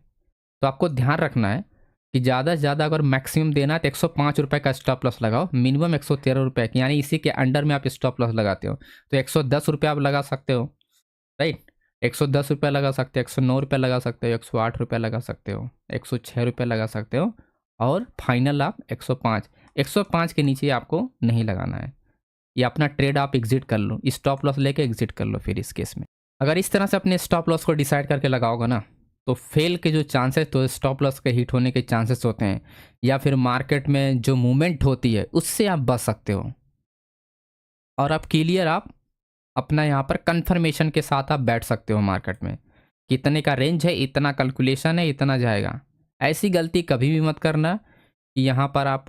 तो आपको ध्यान रखना है कि ज़्यादा से ज़्यादा अगर मैक्सिमम देना है तो 105 रुपये का स्टॉप लॉस लगाओ, मिनिमम 113 रुपये की, यानी इसी के अंडर में आप स्टॉप लॉस लगाते हो तो 110 रुपये आप लगा सकते हो, राइट। 110 रुपये लगा सकते हो, 109 रुपये लगा सकते हो, 108 रुपये लगा सकते हो, 106 रुपये लगा सकते हो, और फाइनल आप 105 के नीचे आपको नहीं लगाना है। ये अपना ट्रेड आप एग्जिट कर लो, स्टॉप लॉस लेके एग्जिट कर लो। फिर इस केस में अगर इस तरह से अपने स्टॉप लॉस को डिसाइड करके लगाओगे ना, तो फेल के जो चांसेस, तो स्टॉप लॉस के हिट होने के चांसेस होते हैं, या फिर मार्केट में जो मूवमेंट होती है उससे आप बच सकते हो। और आप क्लियर आप अपना यहाँ पर कंफर्मेशन के साथ आप बैठ सकते हो मार्केट में, कितने का रेंज है, इतना कैलकुलेशन है, इतना जाएगा। ऐसी गलती कभी भी मत करना कि यहाँ पर आप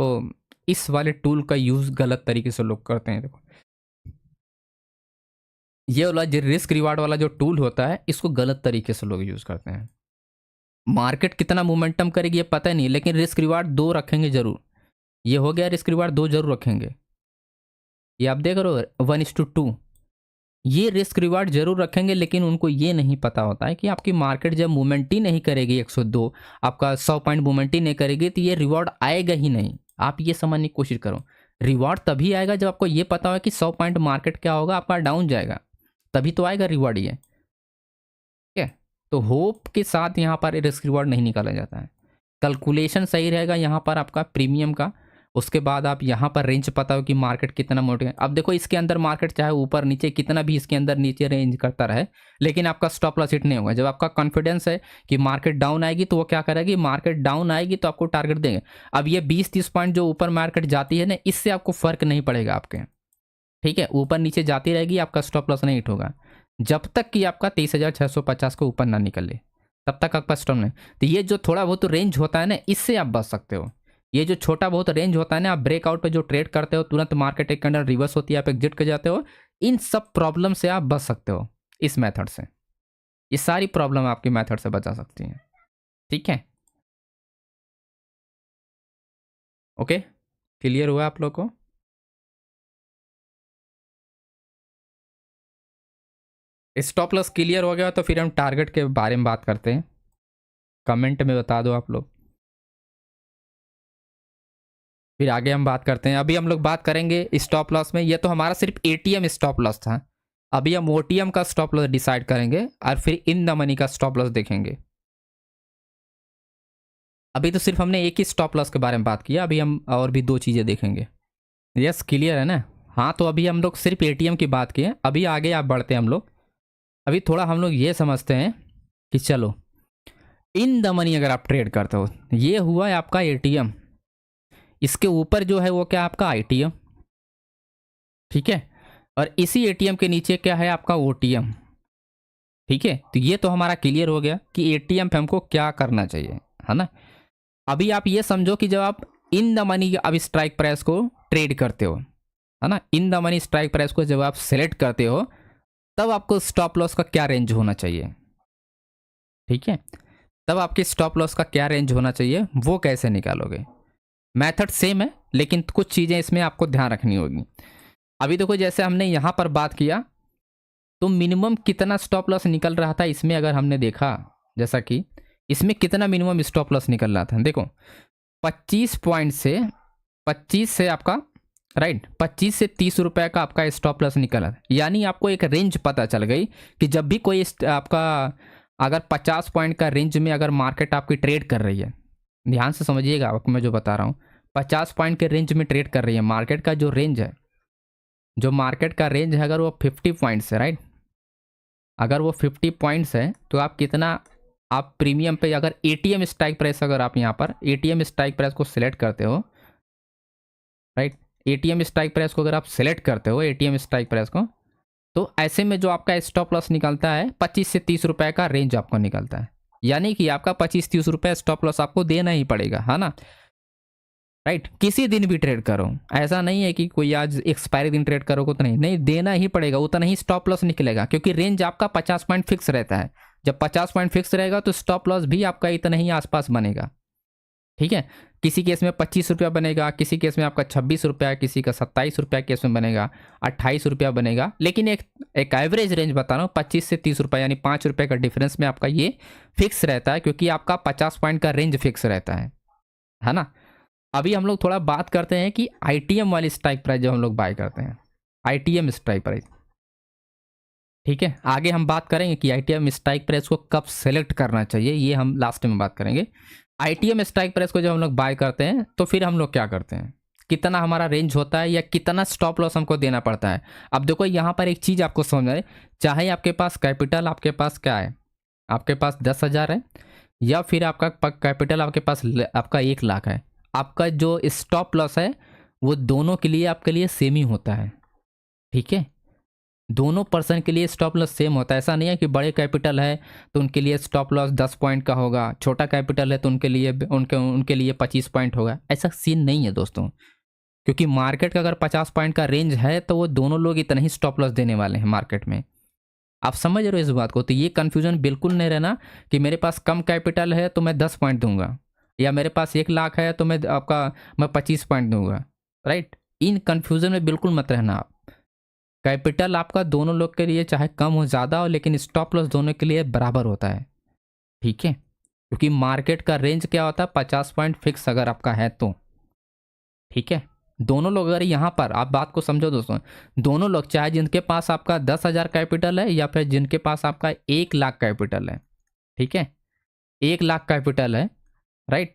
इस वाले टूल का यूज़ गलत तरीके से लोग करते हैं। देखो ये वाला जो रिस्क रिवार्ड वाला जो टूल होता है, इसको गलत तरीके से लोग यूज़ करते हैं। मार्केट कितना मोमेंटम करेगी ये पता नहीं, लेकिन रिस्क रिवार्ड 2 रखेंगे जरूर। ये हो गया, रिस्क रिवार्ड 2 जरूर रखेंगे। ये आप देख रहे हो 1:2, ये रिस्क रिवार्ड जरूर रखेंगे, लेकिन उनको ये नहीं पता होता है कि आपकी मार्केट जब मूवमेंट ही नहीं करेगी 102, आपका 100 पॉइंट मूवमेंट ही नहीं करेगी, तो ये रिवॉर्ड आएगा ही नहीं। आप ये समझने की कोशिश करो, रिवॉर्ड तभी आएगा जब आपको ये पता हो कि 100 पॉइंट मार्केट क्या होगा, आपका डाउन जाएगा, तभी तो आएगा रिवॉर्ड ये, ठीक है। तो होप के साथ यहाँ पर रिस्क रिवॉर्ड नहीं निकाला जाता है। कैलकुलेशन सही रहेगा यहाँ पर आपका प्रीमियम का, उसके बाद आप यहाँ पर रेंज पता हो कि मार्केट कितना मोटे है। अब देखो इसके अंदर मार्केट चाहे ऊपर नीचे कितना भी इसके अंदर नीचे रेंज करता रहे, लेकिन आपका स्टॉप लॉस हिट नहीं होगा। जब आपका कॉन्फिडेंस है कि मार्केट डाउन आएगी तो वो क्या करेगी, मार्केट डाउन आएगी तो आपको टारगेट देंगे। अब ये 20-30 पॉइंट जो ऊपर मार्केट जाती है ना, इससे आपको फर्क नहीं पड़ेगा आपके, ठीक है। ऊपर नीचे जाती रहेगी, आपका स्टॉप लॉस नहीं हिट होगा जब तक कि आपका 23,650 को ऊपर ना निकले, तब तक आपका स्टॉप नहीं। तो ये जो थोड़ा बहुत रेंज होता है ना, इससे आप बच सकते हो। ये जो छोटा बहुत रेंज होता है ना, आप ब्रेकआउट पे जो ट्रेड करते हो, तुरंत मार्केट एक कैंडल रिवर्स होती है, आप एग्जिट कर जाते हो, इन सब प्रॉब्लम से आप बच सकते हो इस मेथड से। ये सारी प्रॉब्लम आपकी मेथड से बचा सकती हैं, ठीक है। ओके, क्लियर हुआ आप लोग को? स्टॉप लॉस क्लियर हो गया तो फिर हम टारगेट के बारे में बात करते हैं। कमेंट में बता दो आप लोग, फिर आगे हम बात करते हैं। अभी हम लोग बात करेंगे स्टॉप लॉस में, ये तो हमारा सिर्फ एटीएम स्टॉप लॉस था। अभी हम ओटीएम का स्टॉप लॉस डिसाइड करेंगे और फिर इन द मनी का स्टॉप लॉस देखेंगे। अभी तो सिर्फ हमने एक ही स्टॉप लॉस के बारे में बात किया, अभी हम और भी 2 चीज़ें देखेंगे। यस, क्लियर है ना? हाँ, तो अभी हम लोग सिर्फ एटीएम की बात किए, अभी आगे आप बढ़ते हैं हम लोग। अभी थोड़ा हम लोग ये समझते हैं कि चलो इन द मनी अगर आप ट्रेड करते हो, ये हुआ है आपका एटीएम, इसके ऊपर जो है वो क्या आपका आईटीएम, ठीक है। और इसी एटीएम के नीचे क्या है आपका ओटीएम। ठीक है, तो ये तो हमारा क्लियर हो गया कि एटीएम पे हमको क्या करना चाहिए, है ना। अभी आप ये समझो कि जब आप इन द मनी अब स्ट्राइक प्राइस को ट्रेड करते हो, है ना, in the money strike price को जब आप सेलेक्ट करते हो तब आपको स्टॉप लॉस का क्या रेंज होना चाहिए। ठीक है, तब आपके स्टॉप लॉस का क्या रेंज होना चाहिए वो कैसे निकालोगे। मेथड सेम है लेकिन कुछ चीज़ें इसमें आपको ध्यान रखनी होगी। अभी देखो जैसे हमने यहाँ पर बात किया तो मिनिमम कितना स्टॉप लॉस निकल रहा था इसमें, अगर हमने देखा जैसा कि इसमें कितना मिनिमम स्टॉप लॉस निकल रहा था, देखो 25 पॉइंट से 25 से आपका राइट 25 से 30 रुपए का आपका स्टॉप लॉस निकला। यानी आपको एक रेंज पता चल गई कि जब भी कोई आपका अगर 50 पॉइंट का रेंज में अगर मार्केट आपकी ट्रेड कर रही है, ध्यान से समझिएगा आपको मैं जो बता रहा हूँ, 50 पॉइंट के रेंज में ट्रेड कर रही है मार्केट का जो रेंज है, जो मार्केट का रेंज है अगर वो 50 पॉइंट्स है राइट, अगर वो 50 पॉइंट्स है तो आप कितना आप प्रीमियम पे अगर एटीएम स्ट्राइक प्राइस अगर आप यहाँ पर एटीएम स्ट्राइक प्राइस को सिलेक्ट करते हो राइट, एटीएम स्ट्राइक प्राइस को अगर आप सिलेक्ट करते हो एटीएम स्ट्राइक प्राइस को, तो ऐसे में जो आपका स्टॉप लॉस निकलता है 25 से 30 रुपए का रेंज आपको निकलता है। यानी कि आपका 25-30 रुपए स्टॉप लॉस आपको देना ही पड़ेगा, है ना राइट। किसी दिन भी ट्रेड करो, ऐसा नहीं है कि कोई आज एक्सपायरी दिन ट्रेड करोगे तो नहीं देना ही पड़ेगा, उतना ही स्टॉप लॉस निकलेगा क्योंकि रेंज आपका 50 पॉइंट फिक्स रहता है। जब 50 पॉइंट फिक्स रहेगा तो स्टॉप लॉस भी आपका इतना ही आसपास बनेगा। ठीक है, किसी केस में 25 रुपया बनेगा, किसी केस में आपका 26 रुपया, किसी का 27 रुपया केस में बनेगा, 28 रुपया बनेगा, लेकिन एक एवरेज रेंज बता रहा हूँ 25 से 30 रुपया यानी 5 रुपये का डिफरेंस में आपका ये फिक्स रहता है क्योंकि आपका 50 पॉइंट का रेंज फिक्स रहता है ना। अभी हम लोग थोड़ा बात करते हैं कि आईटीएम वाली स्ट्राइक प्राइस जो हम लोग बाय करते हैं, आईटीएम स्ट्राइक प्राइस। ठीक है, आगे हम बात करेंगे कि आईटीएम स्ट्राइक प्राइस को कब सेलेक्ट करना चाहिए, ये हम लास्ट में बात करेंगे। आईटीएम स्ट्राइक प्राइस को जब हम लोग बाय करते हैं तो फिर हम लोग क्या करते हैं, कितना हमारा रेंज होता है या कितना स्टॉप लॉस हमको देना पड़ता है। अब देखो यहाँ पर एक चीज़ आपको समझ आए, चाहे आपके पास कैपिटल आपके पास क्या है, आपके पास 10,000 है या फिर आपका कैपिटल आपके पास आपका 1 लाख है, आपका जो स्टॉप लॉस है वो दोनों के लिए आपके लिए सेम ही होता है। ठीक है, दोनों पर्सन के लिए स्टॉप लॉस सेम होता है। ऐसा नहीं है कि बड़े कैपिटल है तो उनके लिए स्टॉप लॉस 10 पॉइंट का होगा, छोटा कैपिटल है तो उनके लिए 25 पॉइंट होगा, ऐसा सीन नहीं है दोस्तों। क्योंकि मार्केट का अगर 50 पॉइंट का रेंज है तो वो दोनों लोग इतना ही स्टॉप लॉस देने वाले हैं मार्केट में। आप समझ रहे हो इस बात को, तो ये कन्फ्यूजन बिल्कुल नहीं रहना कि मेरे पास कम कैपिटल है तो मैं 10 पॉइंट दूंगा या मेरे पास 1 लाख है तो मैं 25 पॉइंट दूंगा राइट। इन कन्फ्यूजन में बिल्कुल मत रहना आप। कैपिटल आपका दोनों लोग के लिए चाहे कम हो ज़्यादा हो लेकिन स्टॉप लॉस दोनों के लिए बराबर होता है। ठीक है, क्योंकि मार्केट का रेंज क्या होता है 50 पॉइंट फिक्स अगर आपका है तो। ठीक है, दोनों लोग अगर यहाँ पर आप बात को समझो दोस्तों, दोनों लोग चाहे जिनके पास आपका 10,000 कैपिटल है या फिर जिनके पास आपका 1 लाख कैपिटल है, ठीक है 1 लाख कैपिटल है राइट,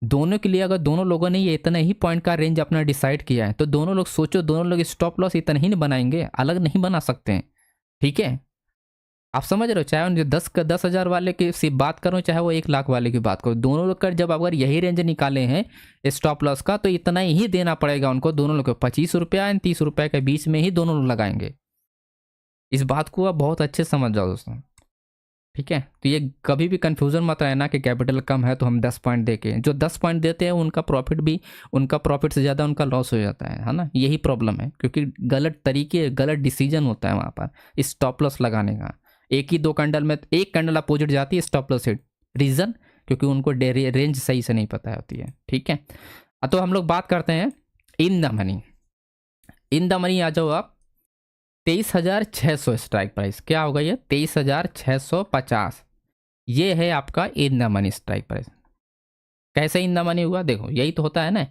दोनों के लिए अगर दोनों लोगों ने ये इतना ही पॉइंट का रेंज अपना डिसाइड किया है तो दोनों लोग सोचो, दोनों लोग स्टॉप लॉस इतना ही नहीं बनाएंगे, अलग नहीं बना सकते हैं। ठीक है, आप समझ रहे हो, चाहे उन 10,000 वाले की सिर्फ बात करो चाहे वो 1 लाख वाले की बात करो, दोनों लोग का जब अगर यही रेंज निकाले हैं स्टॉप लॉस का तो इतना ही देना पड़ेगा उनको, दोनों लोग को 25 रुपया एंड 30 रुपये के बीच में ही दोनों लोग लगाएंगे। इस बात को आप बहुत अच्छे समझ जाओ दोस्तों। ठीक है, तो ये कभी भी कंफ्यूजन मत रहना कि कैपिटल कम है तो हम 10 पॉइंट दे के, जो 10 पॉइंट देते हैं उनका प्रॉफिट से ज़्यादा उनका लॉस हो जाता है ना। यही प्रॉब्लम है क्योंकि गलत डिसीजन होता है वहाँ पर स्टॉप लॉस लगाने का। एक ही 2 कैंडल में एक कैंडल अपोजिट जाती है स्टॉप लॉस हिट, रीज़न क्योंकि उनको रेंज सही से नहीं पता होती है। ठीक है, तो हम लोग बात करते हैं इन द मनी आ जाओ आप। 23,600 स्ट्राइक प्राइस क्या होगा, ये 23,650 ये है आपका in the money strike price. कैसे इन द मनी हुआ, देखो यही तो होता है ना,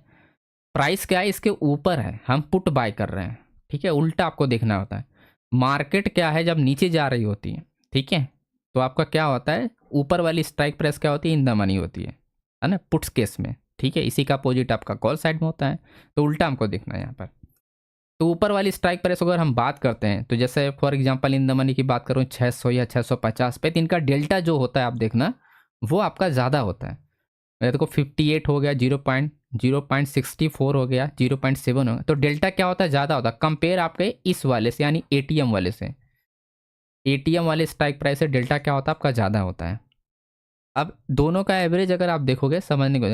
प्राइस क्या है इसके ऊपर है, हम पुट बाय कर रहे हैं। ठीक है, उल्टा आपको देखना होता है। मार्केट क्या है जब नीचे जा रही होती है, ठीक है, तो आपका क्या होता है ऊपर वाली स्ट्राइक प्राइस क्या होती है, इन द मनी होती है ना पुट्स केस में। ठीक है, इसी का अपोजिट आपका कॉल साइड में होता है, तो उल्टा हमको देखना है यहाँ पर। तो ऊपर वाली स्ट्राइक प्राइस अगर हम बात करते हैं तो जैसे for example in the money की बात करूँ 600 या 650 पे, तो इनका डेल्टा जो होता है आप देखना वो आपका ज़्यादा होता है। देखो 58 हो गया, 0.64 हो गया, 0.7 हो गया। तो डेल्टा क्या होता है, ज़्यादा होता है कंपेयर आपके इस वाले से, यानी एटीएम वाले से। एटीएम वाले स्ट्राइक प्राइस से डेल्टा क्या होता है आपका, ज़्यादा होता है। अब दोनों का एवरेज अगर आप देखोगे समझने को,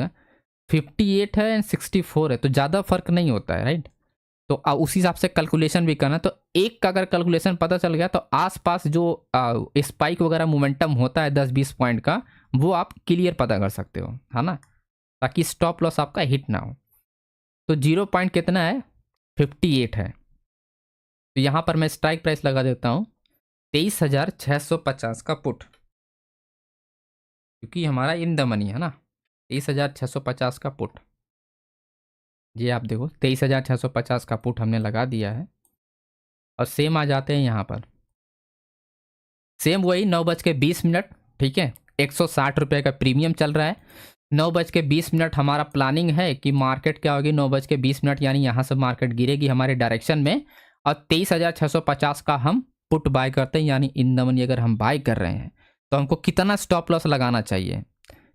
58 है एंड 64 है, तो ज़्यादा फर्क नहीं होता है, राइट। तो उसी हिसाब से कैलकुलेशन भी करना। तो एक का अगर कैलकुलेशन पता चल गया तो आसपास जो स्पाइक वगैरह मोमेंटम होता है 10-20 पॉइंट का, वो आप क्लियर पता कर सकते हो, है ना, ताकि स्टॉप लॉस आपका हिट ना हो। तो 0 पॉइंट कितना है, 58 है। तो यहाँ पर मैं स्ट्राइक प्राइस लगा देता हूँ 23,650 का पुट, क्योंकि हमारा इन द मनी है ना, 23,650 का पुट। ये आप देखो 23,650 का पुट हमने लगा दिया है। और सेम आ जाते हैं यहाँ पर, सेम वही 9:20, ठीक है, 160 रुपये का प्रीमियम चल रहा है। 9:20 हमारा प्लानिंग है कि मार्केट क्या होगी 9:20, यानी यहाँ से मार्केट गिरेगी हमारे डायरेक्शन में। और 23,650 का हम पुट बाय करते हैं, यानी इन द मनी अगर हम बाय कर रहे हैं तो हमको कितना स्टॉप लॉस लगाना चाहिए,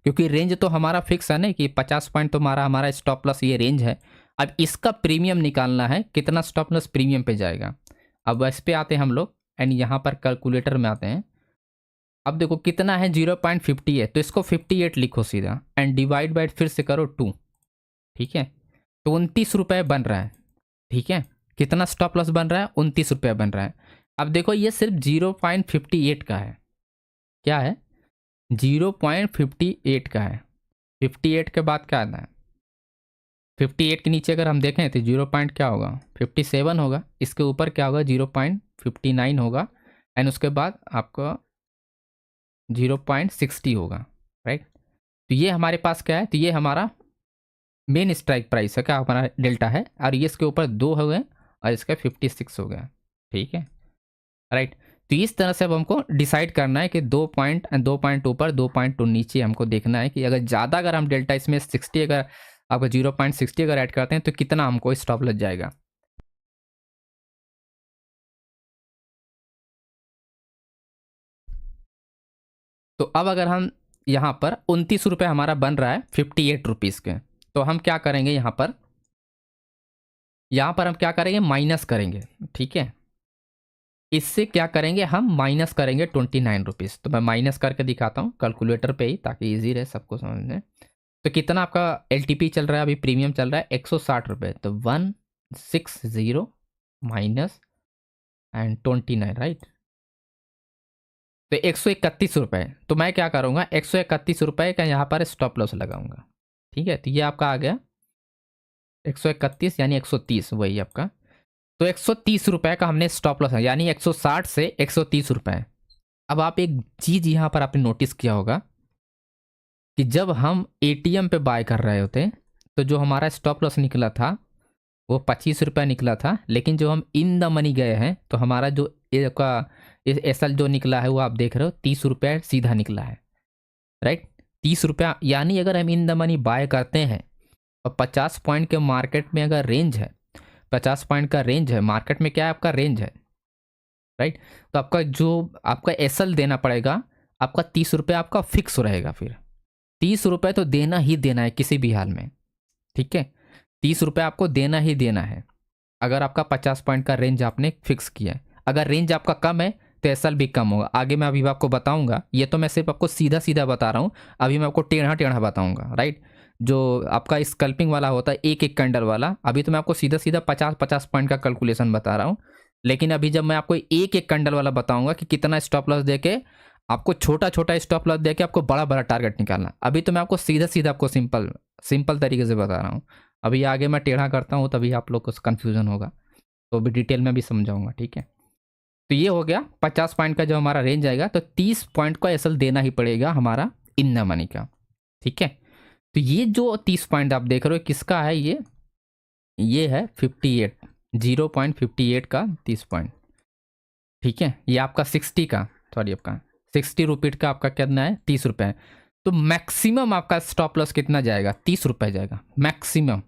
क्योंकि रेंज तो हमारा फिक्स है ना कि 50 पॉइंट तो हमारा स्टॉप लॉस ये रेंज है। अब इसका प्रीमियम निकालना है, कितना स्टॉप लॉस प्रीमियम पे जाएगा। अब इस पे आते हैं हम लोग एंड यहाँ पर कैलकुलेटर में आते हैं। अब देखो कितना है 0.58, तो इसको 58 लिखो सीधा एंड डिवाइड बाय फिर से करो 2, ठीक है। तो 29 रुपये बन रहा है, ठीक है। कितना स्टॉप लॉस बन रहा है, 29 रुपये बन रहा है। अब देखो ये सिर्फ 0.58 का है, क्या है, 0.58 का है। 58 के बाद क्या आता है, 58 के नीचे अगर हम देखें तो 0 पॉइंट क्या होगा, 57 होगा। इसके ऊपर क्या होगा, 0.59 होगा। एंड उसके बाद आपका 0.60 होगा, राइट। तो ये हमारे पास क्या है, तो ये हमारा मेन स्ट्राइक प्राइस है, क्या हमारा डेल्टा है। और ये इसके ऊपर 2 हो गए और इसका 56 हो गया, ठीक है, राइट। तो इस तरह से अब हमको डिसाइड करना है कि 2 पॉइंट एंड 2 पॉइंट ऊपर 2 पॉइंट नीचे हमको देखना है कि अगर ज़्यादा अगर हम डेल्टा इसमें 60 अगर आपका 0.60 अगर ऐड करते हैं तो कितना हमको स्टॉप लग जाएगा। तो अब अगर हम यहाँ पर 29 रुपये हमारा बन रहा है 58 रुपीज़ के, तो हम क्या करेंगे यहाँ पर हम क्या करेंगे, माइनस करेंगे, ठीक है। इससे क्या करेंगे, हम माइनस करेंगे 29 रुपीज़। तो मैं माइनस करके दिखाता हूँ कैलकुलेटर पे ही, ताकि इजी रहे सबको समझने। तो कितना आपका एल चल रहा है, अभी प्रीमियम चल रहा है 160 रुपये। तो 160 माइनस एंड 29, राइट। तो 131 रुपये। तो मैं क्या करूँगा, 131 रुपये का यहाँ पर स्टॉप लॉस लगाऊंगा, ठीक है। तो ये आपका आ गया 131 यानी 130, वही आपका। तो 130 रुपये का हमने स्टॉप लॉस, यानी 160 से 130 रुपये। अब आप एक चीज़ यहाँ पर आपने नोटिस किया होगा कि जब हम एटीएम पे बाय कर रहे होते तो जो हमारा स्टॉप लॉस निकला था वो 25 रुपये निकला था, लेकिन जो हम इन द मनी गए हैं तो हमारा जो का एसएल जो निकला है वो आप देख रहे हो 30 रुपये सीधा निकला है, राइट। 30 रुपया, यानी अगर हम इन द मनी बाय करते हैं और 50 पॉइंट के मार्केट में अगर रेंज है, 50 पॉइंट का रेंज है मार्केट में, क्या है आपका रेंज है, राइट। तो आपका जो आपका एसएल देना पड़ेगा आपका 30 रुपये आपका फिक्स रहेगा। फिर 30 रुपये तो देना ही देना है किसी भी हाल में, ठीक है। 30 रुपये आपको देना ही देना है अगर आपका 50 पॉइंट का रेंज आपने फिक्स किया है। अगर रेंज आपका कम है तो एसएल भी कम होगा। आगे मैं अभी आपको बताऊंगा, ये तो मैं सिर्फ आपको सीधा सीधा बता रहा हूँ, अभी मैं आपको टेढ़ा टेढ़ा बताऊंगा, राइट। जो आपका स्कल्पिंग वाला होता है एक एक कैंडल वाला, अभी तो मैं आपको सीधा सीधा 50-50 पॉइंट का कैलकुलेशन बता रहा हूँ। लेकिन अभी जब मैं आपको एक एक कैंडल वाला बताऊंगा कि कितना स्टॉप लॉस देके आपको छोटा छोटा स्टॉप लॉस देके आपको बड़ा बड़ा टारगेट निकालना। अभी तो मैं आपको सीधा सीधा आपको सिंपल तरीके से बता रहा हूँ। अभी आगे मैं टेढ़ा करता हूँ तभी आप लोग को कन्फ्यूजन होगा, तो अभी डिटेल में भी समझाऊंगा, ठीक है। तो ये हो गया 50 पॉइंट का जो हमारा रेंज आएगा, तो 30 पॉइंट का एसएल देना ही पड़ेगा हमारा इन द मनी का, ठीक है। तो ये जो 30 पॉइंट आप देख रहे हो किसका है, ये है 58, 0.58 का 30 पॉइंट, ठीक है। ये आपका 60 का, सॉरी आपका 60 रुपये का आपका कितना है, 30 रुपये। तो मैक्सिमम आपका स्टॉप लॉस कितना जाएगा, 30 रुपये जाएगा मैक्सिमम,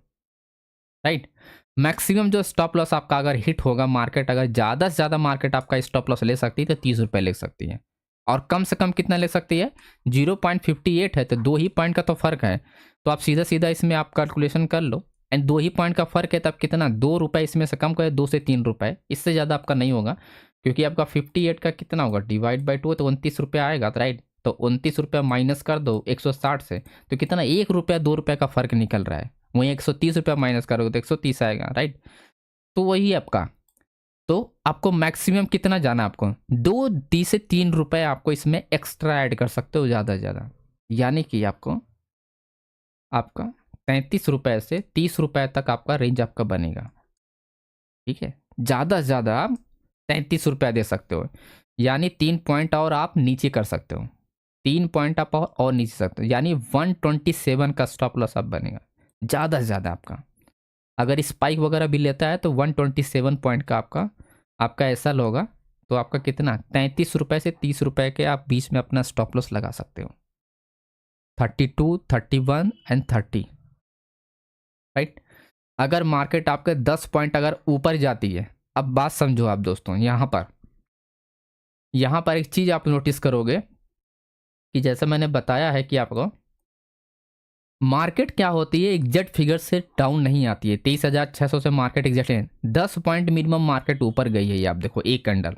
राइट। मैक्सिमम जो स्टॉप लॉस आपका अगर हिट होगा, मार्केट अगर ज़्यादा से ज़्यादा मार्केट आपका स्टॉप लॉस ले सकती है तो 30 रुपये ले सकती है, और कम से कम कितना ले सकती है, 0.58 है, तो 2 ही पॉइंट का तो फर्क है। तो आप सीधा सीधा इसमें आप कैलकुलेशन कर लो, एंड 2 ही पॉइंट का फर्क है, तब कितना, 2 रुपये इसमें से कम करे, 2 से 3 रुपये, इससे ज़्यादा आपका नहीं होगा, क्योंकि आपका 58 का कितना होगा, डिवाइड बाई 2 तो 29 रुपये आएगा, राइट। तो 29 रुपये माइनस कर दो 160 से, तो कितना, 1 रुपया 2 रुपये का फर्क निकल रहा है। वहीं 130 रुपया माइनस करोगे तो 130 आएगा, राइट। तो वही आपका, तो आपको मैक्सिमम कितना जाना है, आपको 2 से 3 रुपए आपको इसमें एक्स्ट्रा ऐड कर सकते हो ज़्यादा से ज़्यादा, यानी कि आपको आपका 33 रुपए से 30 रुपए तक आपका रेंज आपका बनेगा, ठीक है। ज़्यादा से ज़्यादा आप 33 रुपया दे सकते हो, यानी 3 पॉइंट और आप नीचे कर सकते हो, 3 पॉइंट आप और नीचे सकते हो, यानी 127 का स्टॉप लॉस आप बनेगा ज़्यादा से ज़्यादा आपका। अगर स्पाइक वगैरह भी लेता है तो 127 पॉइंट का आपका आपका ऐसा होगा, तो आपका कितना, 33 रुपये से 30 रुपये के आप बीच में अपना स्टॉप लॉस लगा सकते हो, 32, 31 एंड 30, राइट। अगर मार्केट आपके 10 पॉइंट अगर ऊपर जाती है, अब बात समझो आप दोस्तों, यहाँ पर एक चीज़ आप नोटिस करोगे कि जैसे मैंने बताया है कि आपको मार्केट क्या होती है, एग्जैक्ट फिगर से डाउन नहीं आती है। 23,600 से मार्केट एग्जैक्ट है, 10 पॉइंट मिनिमम मार्केट ऊपर गई है, ये आप देखो एक कैंडल,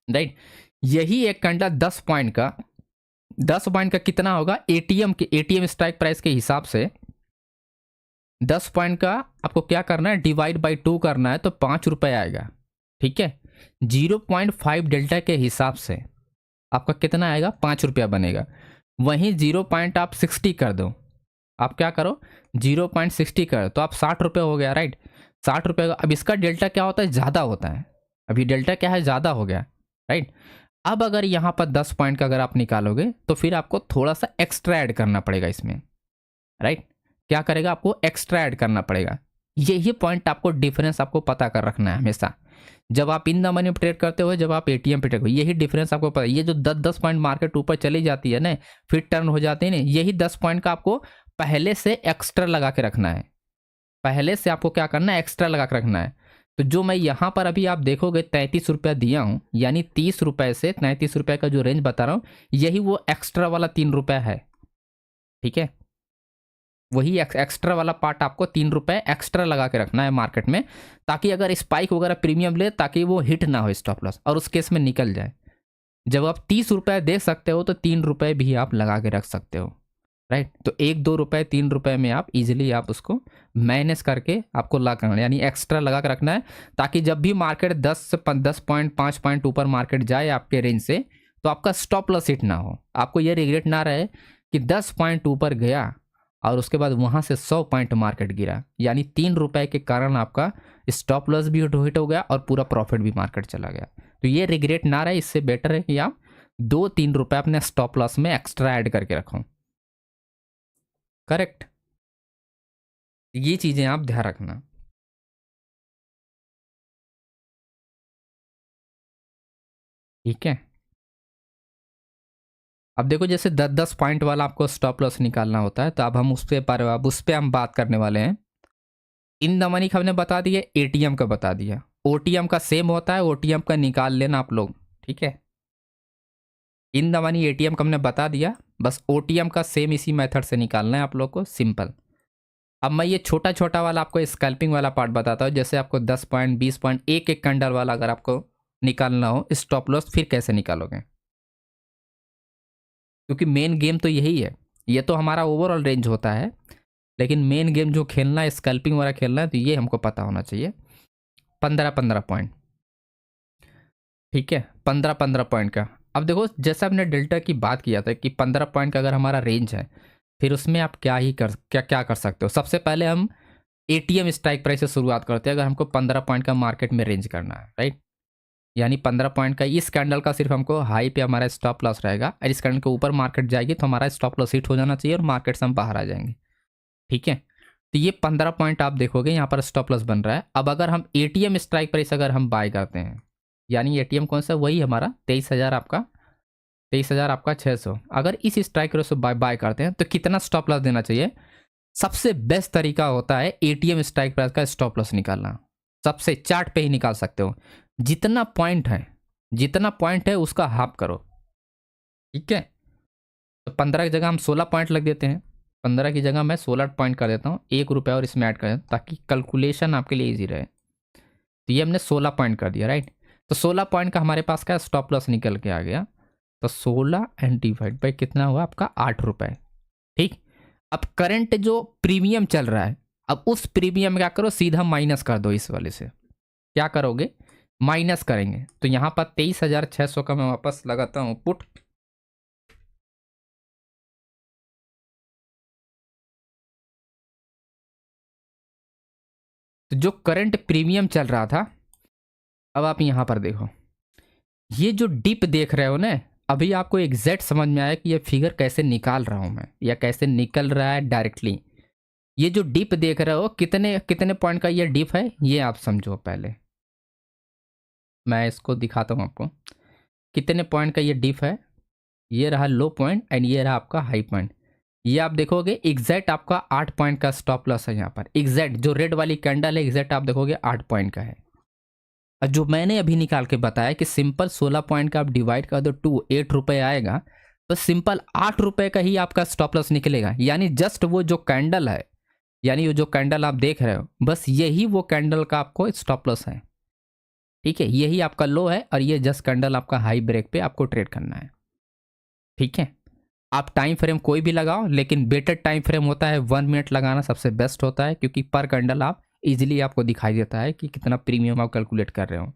राइट। यही एक कैंडल 10 पॉइंट का कितना होगा, एटीएम स्ट्राइक प्राइस के हिसाब से 10 पॉइंट का आपको क्या करना है, डिवाइड बाई 2 करना है, तो 5 रुपये आएगा, ठीक है। 0.5 डेल्टा के हिसाब से आपका कितना आएगा, 5 रुपया बनेगा। वहीं 0.60 कर दो, आप क्या करो 0.60 कर, तो आप 60 रुपये हो गया, राइट। 60 रुपये का, अब इसका डेल्टा क्या होता है, ज़्यादा होता है, अभी डेल्टा क्या है, ज़्यादा हो गया, राइट। अब अगर यहाँ पर 10 पॉइंट का अगर आप निकालोगे तो फिर आपको थोड़ा सा एक्स्ट्रा ऐड करना पड़ेगा इसमें, राइट। क्या करेगा, आपको एक्स्ट्रा ऐड करना पड़ेगा। यही पॉइंट आपको डिफरेंस आपको पता कर रखना है हमेशा, जब आप इन द मनी ट्रेड करते हो, जब आप एटीएम पे ट्रेड हो, यही डिफरेंस आपको पता है। ये जो 10 पॉइंट मार्केट ऊपर चली जाती है ना, फिर टर्न हो जाते हैं ना, यही 10 पॉइंट का आपको पहले से एक्स्ट्रा लगा के रखना है, पहले से आपको क्या करना है, एक्स्ट्रा लगा के रखना है। तो जो मैं यहाँ पर अभी आप देखोगे 33 रुपया दिया हूँ, यानी 30 रुपये से 33 रुपये का जो रेंज बता रहा हूँ, यही वो एक्स्ट्रा वाला 3 रुपया है, ठीक है। वही एक्स्ट्रा वाला पार्ट आपको 3 रुपये एक्स्ट्रा लगा के रखना है मार्केट में, ताकि अगर स्पाइक वगैरह प्रीमियम ले, ताकि वो हिट ना हो स्टॉप लॉस, और उस केस में निकल जाए। जब आप 30 रुपये दे सकते हो तो 3 रुपये भी आप लगा के रख सकते हो, राइट। तो 1-2 रुपये 3 रुपये में आप इजीली आप उसको मैनेज करके आपको लगा करना, यानी एक्स्ट्रा लगा के रखना है, ताकि जब भी मार्केट 10 पॉइंट 5 पॉइंट ऊपर मार्केट जाए आपके रेंज से, तो आपका स्टॉप लॉस हिट ना हो, आपको ये रिग्रेट ना रहे कि 10 पॉइंट ऊपर गया और उसके बाद वहाँ से 100 पॉइंट मार्केट गिरा, यानी 3 रुपये के कारण आपका स्टॉप लॉस भी हिट हो गया और पूरा प्रॉफिट भी मार्केट चला गया। तो ये रिग्रेट ना रहे, इससे बेटर है कि आप 2-3 रुपये अपने स्टॉप लॉस में एक्स्ट्रा ऐड करके रखो, करेक्ट। ये चीज़ें आप ध्यान रखना, ठीक है। अब देखो जैसे 10-10 पॉइंट वाला आपको स्टॉप लॉस निकालना होता है, तो अब हम उस पर हम बात करने वाले हैं। इन द मनी का हमने बता दिया, एटीएम का बता दिया, ओटीएम का सेम होता है, ओटीएम का निकाल लेना आप लोग, ठीक है। इन द मनी एटीएम का हमने बता दिया, बस ओटीएम का सेम इसी मेथड से निकालना है आप लोग को, सिंपल। अब मैं ये छोटा छोटा वाला आपको स्कैल्पिंग वाला पार्ट बताता हूँ, जैसे आपको 10 पॉइंट 20 पॉइंट एक एक कैंडल वाला अगर आपको निकालना हो स्टॉप लॉस, फिर कैसे निकालोगे, क्योंकि मेन गेम तो यही है। ये तो हमारा ओवरऑल रेंज होता है, लेकिन मेन गेम जो खेलना है, स्कैल्पिंग वाला खेलना है, तो ये हमको पता होना चाहिए। 15-15 पॉइंट, ठीक है, 15-15 पॉइंट का। अब देखो जैसे आपने डेल्टा की बात किया था कि 15 पॉइंट का अगर हमारा रेंज है, फिर उसमें आप क्या कर सकते हो। सबसे पहले हम एटीएम स्ट्राइक प्राइस से शुरुआत करते हैं, अगर हमको 15 पॉइंट का मार्केट में रेंज करना है, राइट। यानी 15 पॉइंट का इस कैंडल का सिर्फ हमको हाई पे हमारा स्टॉप लॉस रहेगा, और इस कैंडल के ऊपर मार्केट जाएगी तो हमारा स्टॉप लॉस हिट हो जाना चाहिए और मार्केट से हम बाहर आ जाएंगे, ठीक है। तो ये 15 पॉइंट आप देखोगे यहाँ पर स्टॉप लॉस बन रहा है। अब अगर हम एटीएम स्ट्राइक प्राइस अगर हम बाय करते हैं, यानी एटीएम कौन सा, वही हमारा 23,000 आपका 600, अगर इस स्ट्राइक प्राइस से बाय करते हैं तो कितना स्टॉप लॉस देना चाहिए। सबसे बेस्ट तरीका होता है एटीएम स्ट्राइक प्राइस का स्टॉप लॉस निकालना, सबसे चार्ट पे ही निकाल सकते हो। जितना पॉइंट है उसका हाफ करो, ठीक है, तो 15 की जगह हम 16 पॉइंट लग देते हैं, 15 की जगह मैं 16 पॉइंट कर देता हूँ, 1 रुपया और इसमें ऐड कर देता हूँ ताकि कैलकुलेशन आपके लिए ईजी रहे। तो ये हमने 16 पॉइंट कर दिया, राइट। तो 16 पॉइंट का हमारे पास क्या स्टॉप लॉस निकल के आ गया। तो 16 एंड डिवाइड बाई कितना हुआ आपका 8 रुपये, ठीक। अब करंट जो प्रीमियम चल रहा है, अब उस प्रीमियम में क्या करो, सीधा माइनस कर दो इस वाले से। क्या करोगे, माइनस करेंगे। तो यहाँ पर 23,600 का मैं वापस लगाता हूँ पुट। तो जो करंट प्रीमियम चल रहा था, अब आप यहाँ पर देखो, ये जो डिप देख रहे हो ना, अभी आपको एग्जैक्ट समझ में आया कि ये फिगर कैसे निकाल रहा हूँ मैं, या कैसे निकल रहा है डायरेक्टली। ये जो डिप देख रहे हो, कितने कितने पॉइंट का ये डिप है, ये आप समझो। पहले मैं इसको दिखाता हूँ आपको, कितने पॉइंट का ये डिप है। ये रहा लो पॉइंट एंड ये रहा आपका हाई पॉइंट। ये आप देखोगे एग्जैक्ट आपका 8 पॉइंट का स्टॉप लॉस है यहाँ पर। एग्जैक्ट जो रेड वाली कैंडल है, एग्जैक्ट आप देखोगे 8 पॉइंट का है। और जो मैंने अभी निकाल के बताया कि सिंपल 16 पॉइंट का आप डिवाइड कर दो 2, 8 रुपये आएगा, तो सिंपल 8 रुपये का ही आपका स्टॉप लॉस निकलेगा। यानी जस्ट वो जो कैंडल है, यानी वो जो कैंडल आप देख रहे हो, बस यही वो कैंडल का आपको स्टॉप लॉस है। ठीक है, यही आपका लो है और ये जस्ट कैंडल आपका हाई ब्रेक पे आपको ट्रेड करना है। ठीक है, आप टाइम फ्रेम कोई भी लगाओ, लेकिन बेटर टाइम फ्रेम होता है 1 मिनट लगाना सबसे बेस्ट होता है, क्योंकि पर कैंडल आप इजीली आपको दिखाई देता है कि कितना प्रीमियम आप कैलकुलेट कर रहे हो,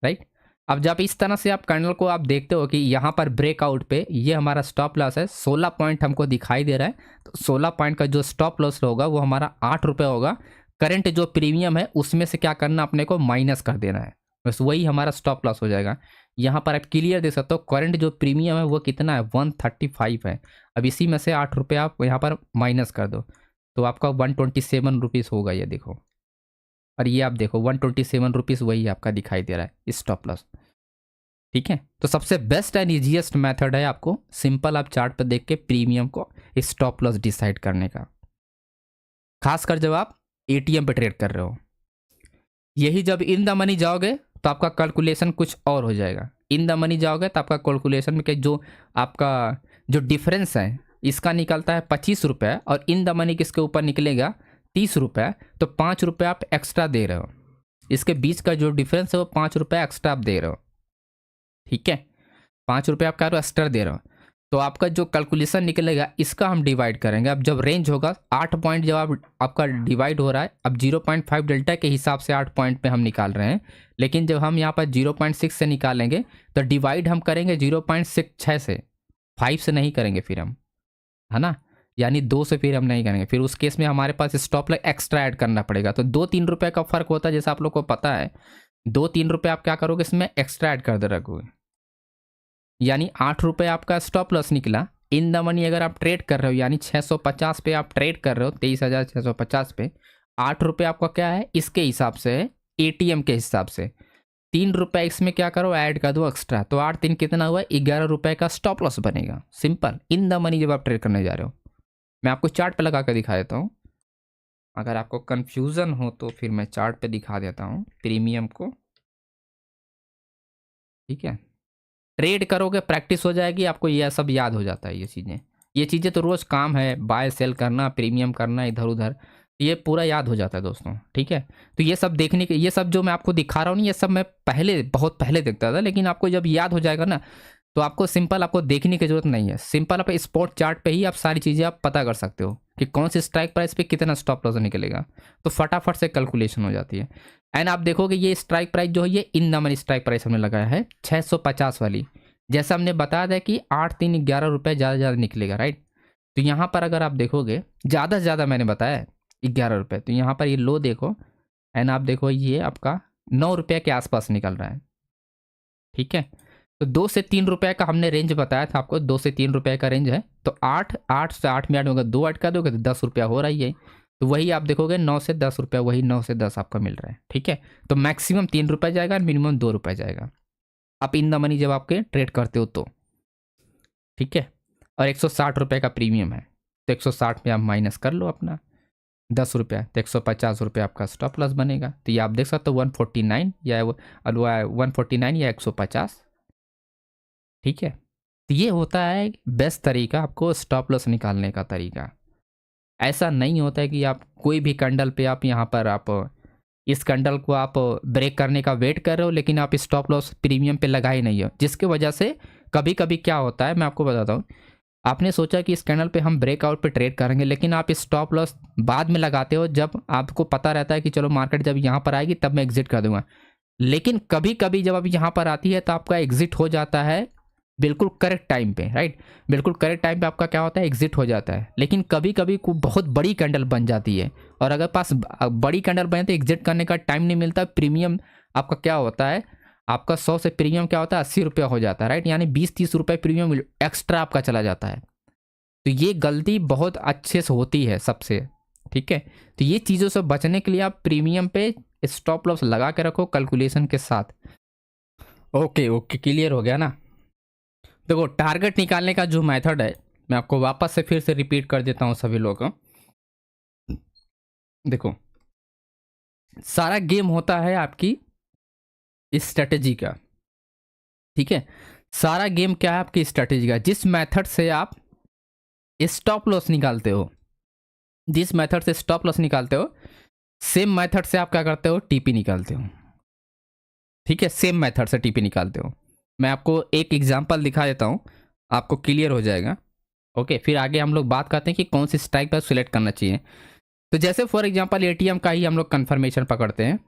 राइट। अब जब इस तरह से आप कैंडल को आप देखते हो कि यहाँ पर ब्रेकआउट पे ये हमारा स्टॉप लॉस है, 16 पॉइंट हमको दिखाई दे रहा है, तो 16 पॉइंट का जो स्टॉप लॉस होगा वो हमारा 8 रुपये होगा। करंट जो प्रीमियम है उसमें से क्या करना, अपने को माइनस कर देना है, बस वही हमारा स्टॉप लॉस हो जाएगा। यहाँ पर आप क्लियर देख सकते हो, करंट जो प्रीमियम है वो कितना है, 135 है। अब इसी में से 8 रुपये आप यहाँ पर माइनस कर दो, तो आपका 127 रुपीज़ होगा, ये देखो। और ये आप देखो 127 रुपीज़ वही आपका दिखाई दे रहा है स्टॉप लॉस। ठीक है, तो सबसे बेस्ट एंड ईजीएस्ट मेथड है आपको सिंपल आप चार्ट पर देख के प्रीमियम को स्टॉप लॉस डिसाइड करने का, खासकर जब आप एटीएम पे ट्रेड कर रहे हो। यही जब इन द मनी जाओगे तो आपका कैलकुलेशन कुछ और हो जाएगा। इन द मनी जाओगे तो आपका कैलकुलेशन में जो आपका जो डिफरेंस है इसका निकलता है 25 रुपये, और इन द मनी किसके ऊपर निकलेगा 30 रुपये, तो 5 रुपये आप एक्स्ट्रा दे रहे हो। इसके बीच का जो डिफरेंस है वो 5 रुपये एक्स्ट्रा आप दे रहे हो। ठीक है, 5 रुपये आप कह रहे हो एक्स्ट्रा दे रहे हो, तो आपका जो कैलकुलेशन निकलेगा इसका हम डिवाइड करेंगे। अब जब रेंज होगा 8 पॉइंट जब आपका डिवाइड हो रहा है, अब 0.5 डेल्टा के हिसाब से 8 पॉइंट पे हम निकाल रहे हैं, लेकिन जब हम यहाँ पर 0.6 से निकालेंगे तो डिवाइड हम करेंगे 0.6 से, 5 से नहीं करेंगे फिर हम, है ना, यानी 2 से फिर हम नहीं करेंगे। फिर उस केस में हमारे पास स्टॉप लॉस एक्स्ट्रा ऐड करना पड़ेगा, तो 2-3 रुपये का फर्क होता है, जैसा आप लोग को पता है। 2-3 रुपये आप क्या करोगे, इसमें एक्स्ट्रा ऐड कर दे रखोगे, यानी 8 रुपये आपका स्टॉप लॉस निकला। इन द मनी अगर आप ट्रेड कर रहे हो, यानी 650 पे आप ट्रेड कर रहे हो, 23,650 पे 8 रुपये आपका क्या है, इसके हिसाब से है, एटीएम के हिसाब से। 3 रुपये इसमें क्या करो, ऐड कर दो एक्स्ट्रा, तो 8-3 कितना हुआ, 11 रुपये का स्टॉप लॉस बनेगा। सिंपल इन द मनी जब आप ट्रेड करने जा रहे हो। मैं आपको चार्ट पे लगा कर दिखा देता हूँ, अगर आपको कन्फ्यूज़न हो तो फिर मैं चार्ट पे दिखा देता हूँ प्रीमियम को। ठीक है, ट्रेड करोगे प्रैक्टिस हो जाएगी, आपको ये सब याद हो जाता है। ये चीज़ें तो रोज़ काम है, बाय सेल करना, प्रीमियम करना, इधर उधर, ये पूरा याद हो जाता है दोस्तों। ठीक है, तो ये सब देखने के, ये सब जो मैं आपको दिखा रहा हूँ, ये सब मैं पहले बहुत पहले देखता था, लेकिन आपको जब याद हो जाएगा ना, तो आपको सिंपल आपको देखने की जरूरत नहीं है। सिंपल आप स्पॉट चार्ट पे ही आप सारी चीज़ें आप पता कर सकते हो कि कौन सी स्ट्राइक प्राइस पे कितना स्टॉप लॉस निकलेगा, तो फटाफट से कैलकुलेशन हो जाती है। एंड आप देखोगे ये स्ट्राइक प्राइस जो है, ये इन नंबर स्ट्राइक प्राइस हमने लगाया है 650 वाली, जैसा हमने बताया था कि 8-3-11 रुपये ज़्यादा ज़्यादा निकलेगा, राइट। तो यहाँ पर अगर आप देखोगे ज़्यादा से ज़्यादा मैंने बताया 11 रुपये, तो यहाँ पर ये लो देखो, एंड आप देखो ये आपका 9 रुपये के आसपास निकल रहा है। ठीक है, तो 2 से 3 रुपये का हमने रेंज बताया था आपको, 2 से 3 रुपये का रेंज है, तो 8 से 8 में ऐड होगा, 2 ऐड कर दोगे तो 10 रुपया हो रहा ही है। तो वही आप देखोगे 9 से 10 रुपया, वही 9 से 10 आपका मिल रहा है। ठीक है, तो मैक्सिमम 3 रुपये जाएगा, मिनिमम 2 रुपये जाएगा, आप इन द मनी जब आपके ट्रेड करते हो तो। ठीक है, और 160 रुपये का प्रीमियम है, तो 160 में आप माइनस कर लो अपना 10 रुपया, तो 150 रुपये आपका स्टॉप लॉस बनेगा। तो ये आप देख सकते हो 149 या 149 या 150। ठीक है, तो ये होता है बेस्ट तरीका आपको स्टॉप लॉस निकालने का तरीका। ऐसा नहीं होता है कि आप कोई भी कैंडल पे आप यहाँ पर आप इस कैंडल को आप ब्रेक करने का वेट कर रहे हो, लेकिन आप स्टॉप लॉस प्रीमियम पे लगा ही नहीं हो, जिसकी वजह से कभी कभी क्या होता है मैं आपको बताता हूँ। आपने सोचा कि इस कैंडल पे हम ब्रेकआउट पे ट्रेड करेंगे, लेकिन आप स्टॉप लॉस बाद में लगाते हो जब आपको पता रहता है कि चलो मार्केट जब यहाँ पर आएगी तब मैं एग्जिट कर दूंगा। लेकिन कभी कभी जब अब यहाँ पर आती है तो आपका एग्जिट हो जाता है बिल्कुल करेक्ट टाइम पे, राइट। बिल्कुल करेक्ट टाइम पे आपका क्या होता है, एग्जिट हो जाता है। लेकिन कभी कभी को बहुत बड़ी कैंडल बन जाती है, और अगर पास बड़ी कैंडल बने तो एग्जिट करने का टाइम नहीं मिलता। प्रीमियम आपका क्या होता है, आपका 100 से प्रीमियम क्या होता है 80 रुपया हो जाता है, राइट। यानी 20-30 रुपये प्रीमियम एक्स्ट्रा आपका चला जाता है। तो ये गलती बहुत अच्छे से होती है सबसे, ठीक है। तो ये चीज़ों से बचने के लिए आप प्रीमियम पे स्टॉप लॉस लगा के रखो कैलकुलेशन के साथ। ओके ओके, क्लियर हो गया ना। देखो टारगेट निकालने का जो मेथड है मैं आपको वापस से फिर से रिपीट कर देता हूँ सभी लोग। देखो सारा गेम होता है आपकी स्ट्रेटेजी का, ठीक है। सारा गेम क्या है आपकी स्ट्रेटेजी का। जिस मेथड से आप स्टॉप लॉस निकालते हो, जिस मेथड से स्टॉप लॉस निकालते हो, सेम मेथड से आप क्या करते हो, टीपी निकालते हो, ठीक है। सेम मेथड से टीपी निकालते हो। मैं आपको एक एग्जांपल दिखा देता हूँ, आपको क्लियर हो जाएगा। ओके, फिर आगे हम लोग बात करते हैं कि कौन सी स्ट्राइक पर सिलेक्ट करना चाहिए। तो जैसे फॉर एग्जांपल एटीएम का ही हम लोग कंफर्मेशन पकड़ते हैं,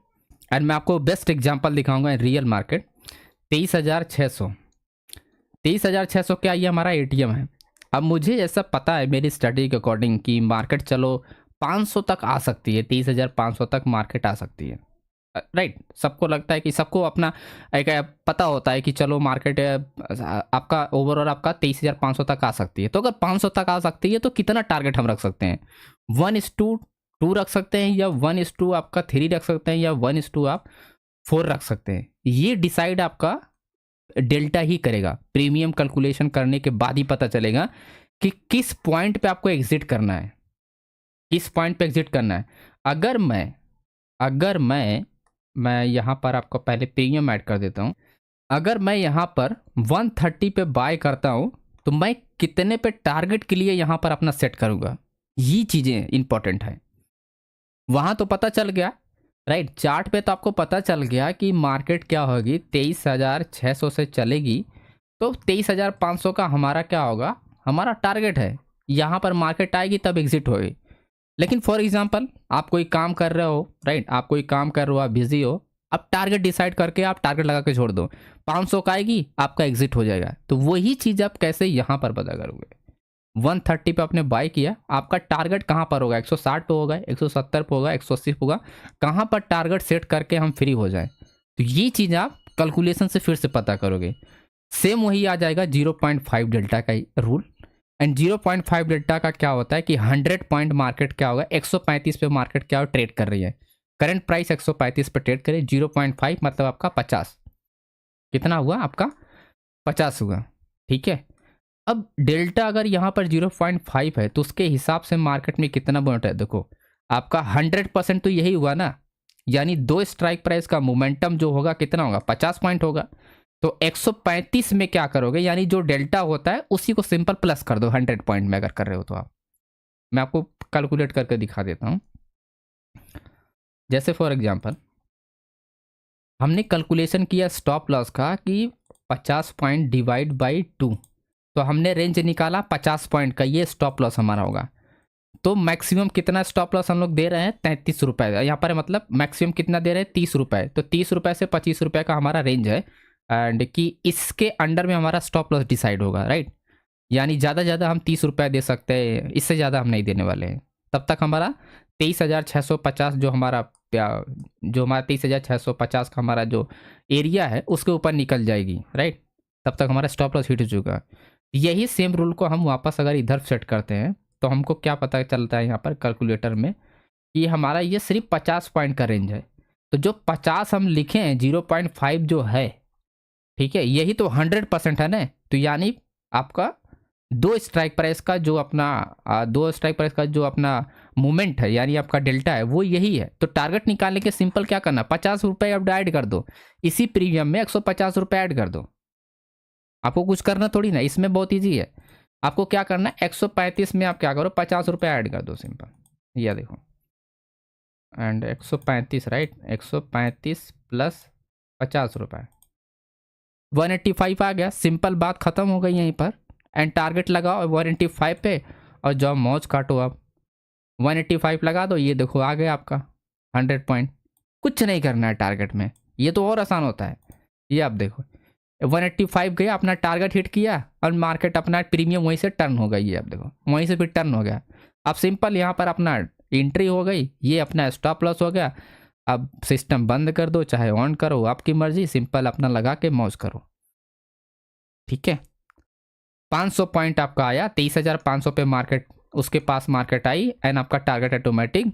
एंड मैं आपको बेस्ट एग्जांपल दिखाऊंगा रियल मार्केट। 23,600, 23,600 क्या ये हमारा एटीएम है। अब मुझे ऐसा पता है मेरी स्टडी के अकॉर्डिंग कि मार्केट चलो 500 तक आ सकती है, 23,500 तक मार्केट आ सकती है, राइट। सबको लगता है कि सबको अपना एक पता होता है कि चलो मार्केट आपका ओवरऑल आपका 23,500 तक आ सकती है। तो अगर 500 तक आ सकती है तो कितना टारगेट हम रख सकते हैं, 1:2 रख सकते हैं, या 1:2 आपका 3 रख सकते हैं, या 1:2 आप 4 रख सकते हैं। ये डिसाइड आपका डेल्टा ही करेगा। प्रीमियम कैलकुलेशन करने के बाद ही पता चलेगा कि किस पॉइंट पे आपको एग्जिट करना है, किस पॉइंट पे एग्जिट करना है। अगर मैं यहाँ पर आपको पहले प्रीमियम ऐड कर देता हूँ। अगर मैं यहाँ पर 130 पे बाय करता हूँ तो मैं कितने पे टारगेट के लिए यहाँ पर अपना सेट करूँगा, ये चीज़ें इंपॉर्टेंट है। वहाँ तो पता चल गया, राइट। चार्ट पे तो आपको पता चल गया कि मार्केट क्या होगी, 23,600 से चलेगी तो 23,500 का हमारा क्या होगा, हमारा टारगेट है। यहाँ पर मार्केट आएगी तब एग्जिट होगी। लेकिन फॉर एग्जांपल आप कोई काम कर रहे हो, राइट, आप कोई काम कर रहे हो, आप बिजी हो, अब टारगेट डिसाइड करके आप टारगेट लगा के छोड़ दो, 500 का आएगी आपका एग्जिट हो जाएगा। तो वही चीज़ आप कैसे यहाँ पर पता करोगे। 130 पे आपने बाय किया, आपका टारगेट कहाँ पर होगा, 160 पे होगा, 170 पे होगा, 180 पे होगा, कहाँ पर टारगेट सेट करके हम फ्री हो जाए। तो ये चीज़ आप कैलकुलेशन से फिर से पता करोगे। सेम वही आ जाएगा 0.5 डेल्टा का रूल। एंड 0.5 डेल्टा का क्या होता है कि 100 पॉइंट मार्केट क्या होगा, 135 पे मार्केट क्या ट्रेड कर रही है, करंट प्राइस 135 पे ट्रेड करे, 0.5 मतलब आपका 50, कितना हुआ आपका 50 हुआ, ठीक है। अब डेल्टा अगर यहाँ पर 0.5 है तो उसके हिसाब से मार्केट में कितना पॉइंट है, देखो आपका 100% तो यही हुआ ना, यानी दो स्ट्राइक प्राइस का मोमेंटम जो होगा कितना होगा, 50 पॉइंट होगा। तो 135 में क्या करोगे, यानी जो डेल्टा होता है उसी को सिंपल प्लस कर दो 100 पॉइंट में अगर कर रहे हो तो आप। मैं आपको कैलकुलेट करके दिखा देता हूँ। जैसे फॉर एग्जांपल हमने कैलकुलेशन किया स्टॉप लॉस का कि 50 पॉइंट डिवाइड बाई 2, तो हमने रेंज निकाला 50 पॉइंट का, ये स्टॉप लॉस हमारा होगा। तो मैक्सिमम कितना स्टॉप लॉस हम लोग दे रहे हैं, 33 रुपये। यहाँ पर मतलब मैक्सिमम कितना दे रहे हैं, 30 रुपये। तो 30 रुपये से 25 रुपये का हमारा रेंज है, एंड कि इसके अंडर में हमारा स्टॉप लॉस डिसाइड होगा, राइट। यानी ज़्यादा से ज़्यादा हम 30 रुपये दे सकते हैं, इससे ज़्यादा हम नहीं देने वाले हैं। तब तक हमारा 23,650 जो हमारा 23,650 का हमारा जो एरिया है उसके ऊपर निकल जाएगी, राइट। तब तक हमारा स्टॉप लॉस हिट हो चुका। यही सेम रूल को हम वापस अगर इधर सेट करते हैं तो हमको क्या पता चलता है यहाँ पर कैलकुलेटर में कि हमारा ये सिर्फ 50 पॉइंट का रेंज है। तो जो 50 हम लिखे हैं, 0.5 जो है, ठीक है, यही तो 100% है ना। तो यानी आपका दो स्ट्राइक प्राइस का जो अपना मूवमेंट है, यानी आपका डेल्टा है, वो यही है। तो टारगेट निकालने के सिंपल क्या करना, 50 रुपये अब ऐड कर दो, इसी प्रीमियम में 150 रुपये ऐड कर दो, आपको कुछ करना थोड़ी ना, इसमें बहुत ईजी है। आपको क्या करना है, 135 में आप क्या करो, 50 रुपये ऐड कर दो, सिंपल। ये देखो, एंड 135 राइट, 135 प्लस 50 रुपये, 185 आ गया। सिंपल बात खत्म हो गई यहीं पर। एंड टारगेट लगाओ 185 पे, और जाओ मौज काटो। आप 185 लगा दो, ये देखो आ गया आपका 100 पॉइंट। कुछ नहीं करना है टारगेट में, ये तो और आसान होता है। ये आप देखो 185 गया, अपना टारगेट हिट किया, और मार्केट अपना प्रीमियम वहीं से टर्न हो गई। ये आप देखो वहीं से फिर टर्न हो गया। अब सिंपल यहाँ पर अपना एंट्री हो गई, ये अपना स्टॉप लॉस हो गया। अब सिस्टम बंद कर दो, चाहे ऑन करो, आपकी मर्जी। सिंपल अपना लगा के मौज करो, ठीक है। 500 पॉइंट आपका आया, 23,500 पे मार्केट, उसके पास मार्केट आई, एंड आपका टारगेट ऑटोमेटिक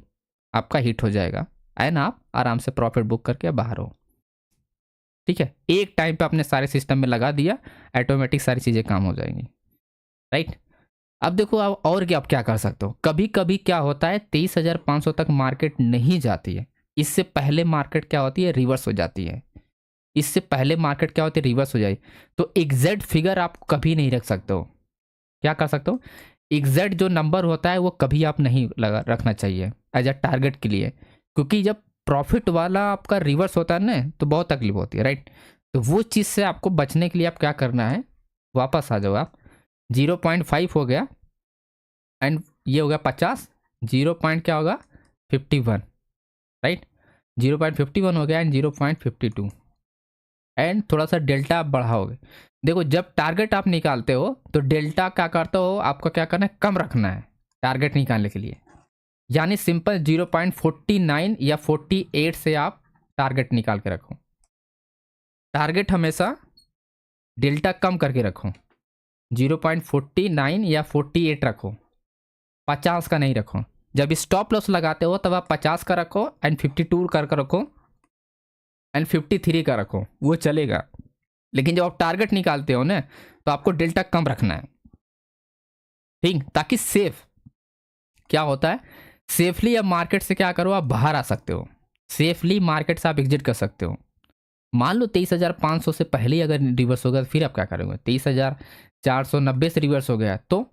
आपका हिट हो जाएगा, एंड आप आराम से प्रॉफिट बुक करके बाहर हो, ठीक है। एक टाइम पे अपने सारे सिस्टम में लगा दिया, ऑटोमेटिक सारी चीज़ें काम हो जाएंगी, राइट। अब देखो आप और क्या, आप क्या कर सकते हो। कभी कभी क्या होता है, 23,500 तक मार्केट नहीं जाती है, इससे पहले मार्केट क्या होती है, रिवर्स हो जाती है। इससे पहले मार्केट क्या होती है, रिवर्स हो जाए। तो एग्जैक्ट फिगर आप कभी नहीं रख सकते हो। क्या कर सकते हो, एग्जैक्ट जो नंबर होता है वो कभी आप नहीं लगा रखना चाहिए एज अ टारगेट के लिए, क्योंकि जब प्रॉफिट वाला आपका रिवर्स होता है ना, तो बहुत तकलीफ होती है, राइट। तो वो चीज़ से आपको बचने के लिए आप क्या करना है, वापस आ जाओ आप। 0.5 हो गया, एंड ये हो गया 50, 0 पॉइंट क्या होगा 51, राइट। 0.51 हो गया, एंड 0.52, एंड थोड़ा सा डेल्टा आप बढ़ाओगे। देखो जब टारगेट आप निकालते हो तो डेल्टा क्या करते हो, आपको क्या करना है, कम रखना है टारगेट निकालने के लिए। यानी सिंपल 0.49 या 48 से आप टारगेट निकाल के रखो। टारगेट हमेशा डेल्टा कम करके रखो, 0.49 या 48 रखो, 50 का नहीं रखो। जब स्टॉप लॉस लगाते हो तब आप 50 का रखो, एंड 52 कर रखो, एंड 53 का रखो, वो चलेगा। लेकिन जब आप टारगेट निकालते हो ना, तो आपको डेल्टा कम रखना है, ठीक, ताकि सेफ क्या होता है, सेफली अब मार्केट से क्या करो, आप बाहर आ सकते हो। सेफली मार्केट से आप एग्जिट कर सकते हो। मान लो 23,500 से पहले ही अगर रिवर्स होगा, तो फिर आप क्या करोगे, 23,490 से रिवर्स हो गया, तो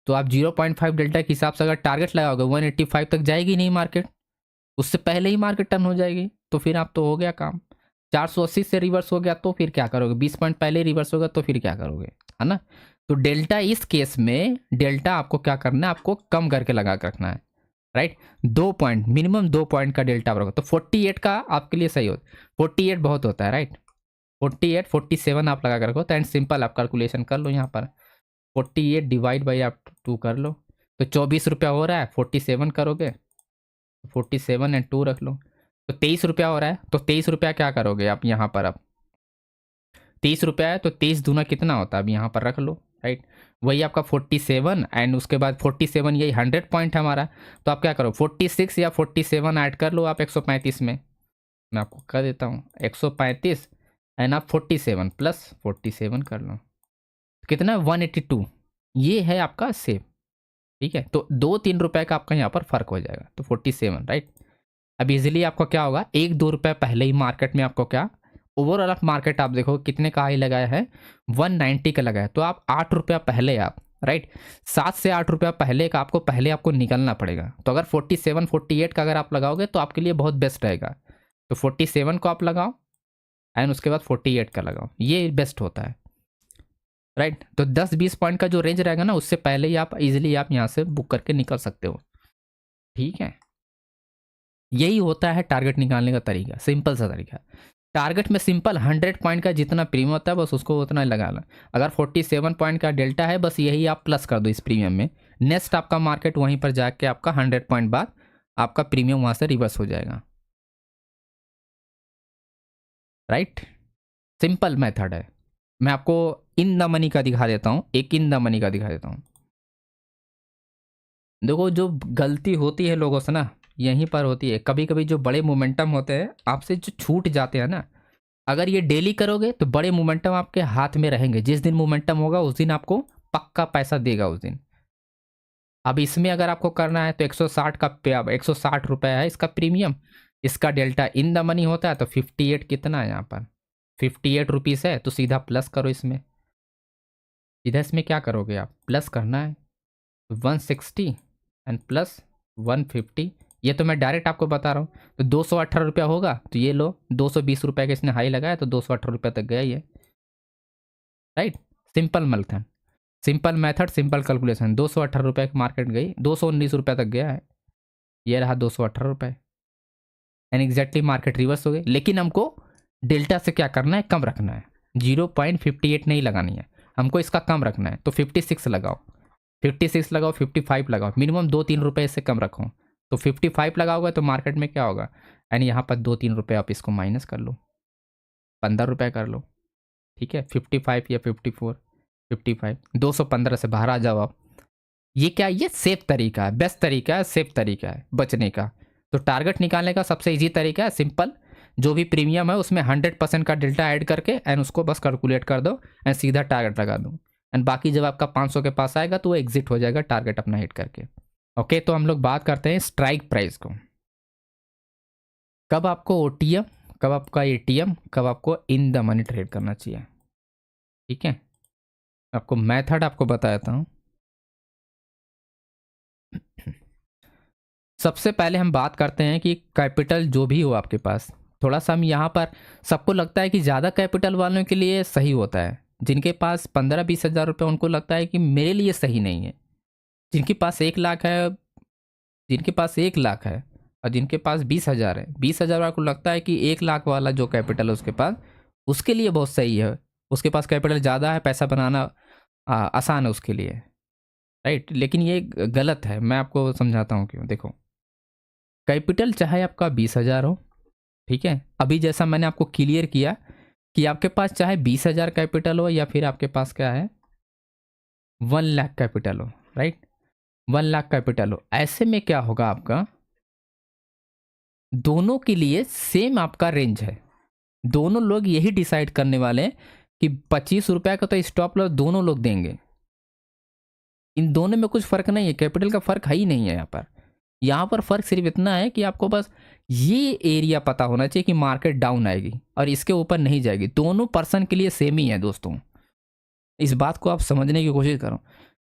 आप 0.5 डेल्टा के हिसाब से अगर टारगेट लगाओगे, 185 तक जाएगी नहीं मार्केट, उससे पहले ही मार्केट टर्न हो जाएगी। तो फिर आप तो हो गया काम। 480 से रिवर्स हो गया, तो फिर क्या करोगे, 20 पॉइंट पहले रिवर्स होगा, तो फिर क्या करोगे, है ना। तो डेल्टा इस केस में, डेल्टा आपको क्या करना है, आपको कम करके लगा के रखना है, राइट। 2 पॉइंट, मिनिमम 2 पॉइंट का डेल्टा रखो, तो 48 का आपके लिए सही होता है। 48 बहुत होता है, राइट। 48 47 आप लगा कर रखो, तो एंड सिंपल आप कैलकुलेशन कर लो यहाँ पर, 48 डिवाइड बाई आप 2 कर लो, तो 24 रुपया हो रहा है। 47 करोगे, 47 एंड 2 रख लो, तो 23 रुपया हो रहा है। तो 23 रुपया क्या करोगे आप यहाँ पर, अब 30 रुपया है, तो 23 दूना कितना होता है, अब यहाँ पर रख लो, राइट। वही आपका 47, एंड उसके बाद 47, यही 100 पॉइंट है हमारा। तो आप क्या करो, 46 या 47 ऐड कर लो आप 135 में। मैं आपको कर देता हूँ 135, एंड आप 47 प्लस 47 कर लो, कितना 182। ये है आपका सेव, ठीक है। तो 2-3 रुपए का आपका यहाँ पर फर्क हो जाएगा, तो 47, राइट। अब इजीली आपको क्या होगा, 1-2 रुपए पहले ही मार्केट में आपको क्या, ओवरऑल आप मार्केट आप देखो कितने का हाई लगाया है, 190 का लगाया है। तो आप 8 रुपया पहले आप, राइट, 7 से 8 रुपया पहले का आपको निकलना पड़ेगा। तो अगर 47 48 का अगर आप लगाओगे तो आपके लिए बहुत बेस्ट रहेगा। तो 47 को आप लगाओ, एंड उसके बाद 48 का लगाओ, ये बेस्ट होता है, राइट। तो 10-20 पॉइंट का जो रेंज रहेगा ना, उससे पहले ही आप इजीली आप यहाँ से बुक करके निकल सकते हो, ठीक है। यही होता है टारगेट निकालने का तरीका, सिंपल सा तरीका। टारगेट में सिंपल 100 पॉइंट का जितना प्रीमियम होता है, बस उसको उतना ही लगाना। अगर 47 पॉइंट का डेल्टा है, बस यही आप प्लस कर दो इस प्रीमियम में। नेक्स्ट आपका मार्केट वहीं पर जाके आपका 100 पॉइंट बाद आपका प्रीमियम वहाँ से रिवर्स हो जाएगा, राइट। सिंपल मेथड है। मैं आपको इन द मनी का दिखा देता हूँ, एक इन द मनी का दिखा देता हूँ। देखो जो गलती होती है लोगों से ना, यहीं पर होती है। कभी कभी जो बड़े मोमेंटम होते हैं आपसे जो छूट जाते हैं ना, अगर ये डेली करोगे तो बड़े मोमेंटम आपके हाथ में रहेंगे। जिस दिन मोमेंटम होगा उस दिन आपको पक्का पैसा देगा उस दिन। अब इसमें अगर आपको करना है तो 160 का पे, अब 160 रुपये है इसका प्रीमियम, इसका डेल्टा इन द मनी होता है। तो 58 कितना है यहाँ पर, 58 रुपीज़ है, तो सीधा प्लस करो इसमें, इधर इसमें क्या करोगे आप, प्लस करना है 160 एंड प्लस 150, ये तो मैं डायरेक्ट आपको बता रहा हूँ। तो 218 रुपया होगा, तो ये लो 220 रुपये का इसने हाई लगाया तो 218 रुपये तक गया ये, right. Simple method, simple method, simple calculation. 218 रुपये की मार्केट गई, 219 रुपये तक गया है, ये रहा 218 रुपये, एंड एग्जैक्टली मार्केट रिवर्स हो गई। लेकिन हमको डेल्टा से क्या करना है, कम रखना है, 0.58 नहीं लगानी है हमको, इसका कम रखना है। तो 56 लगाओ, 56 लगाओ, 55 लगाओ, मिनिमम 2-3 रुपये से कम रखो। तो 55 लगाओगे तो मार्केट में क्या होगा, यानी यहाँ पर 2-3 रुपये आप इसको माइनस कर लो, 15 रुपये कर लो, ठीक है। 55 या 54, 55, 215 से बाहर आ जाओ आप। ये क्या, ये सेफ तरीका है, बेस्ट तरीका है, सेफ तरीका है बचने का। तो टारगेट निकालने का सबसे इजी तरीका है सिंपल, जो भी प्रीमियम है उसमें 100% का डेल्टा ऐड करके एंड उसको बस कैलकुलेट कर दो एंड सीधा टारगेट लगा दो, एंड बाकी जब आपका 500 के पास आएगा तो वो एग्जिट हो जाएगा टारगेट अपना हिट करके। ओके, तो हम लोग बात करते हैं स्ट्राइक प्राइस को। कब आपको ओटीएम, कब आपका एटीएम, कब आपको इन द मनी ट्रेड करना चाहिए, ठीक है। आपको मेथड आपको बताता हूँ। सबसे पहले हम बात करते हैं कि कैपिटल जो भी हो आपके पास, थोड़ा सा हम यहाँ पर, सबको लगता है कि ज़्यादा कैपिटल वालों के लिए सही होता है, जिनके पास 15-20 हज़ार रुपये उनको लगता है कि मेरे लिए सही नहीं है। जिनके पास 1 लाख है, जिनके पास 1 लाख है और जिनके पास 20 हज़ार है, 20 हज़ार वाला को लगता है कि 1 लाख वाला जो कैपिटल है उसके पास, उसके लिए बहुत सही है, उसके पास कैपिटल ज़्यादा है, पैसा बनाना आसान है उसके लिए, राइट। लेकिन ये गलत है, मैं आपको समझाता हूँ क्यों। देखो, कैपिटल चाहे आपका 20 हज़ार हो, ठीक है, अभी जैसा मैंने आपको क्लियर किया कि आपके पास चाहे 20 हज़ार कैपिटल हो या फिर आपके पास क्या है 1 लाख कैपिटल हो, राइट, 1 लाख कैपिटल हो, ऐसे में क्या होगा आपका, दोनों के लिए सेम आपका रेंज है। दोनों लोग यही डिसाइड करने वाले हैं कि 25 रुपये का तो स्टॉप लॉस दोनों लोग देंगे। इन दोनों में कुछ फर्क नहीं है, कैपिटल का फर्क है ही नहीं है यहाँ पर। यहाँ पर फर्क सिर्फ इतना है कि आपको बस ये एरिया पता होना चाहिए कि मार्केट डाउन आएगी और इसके ऊपर नहीं जाएगी। दोनों पर्सन के लिए सेम ही है दोस्तों, इस बात को आप समझने की कोशिश करो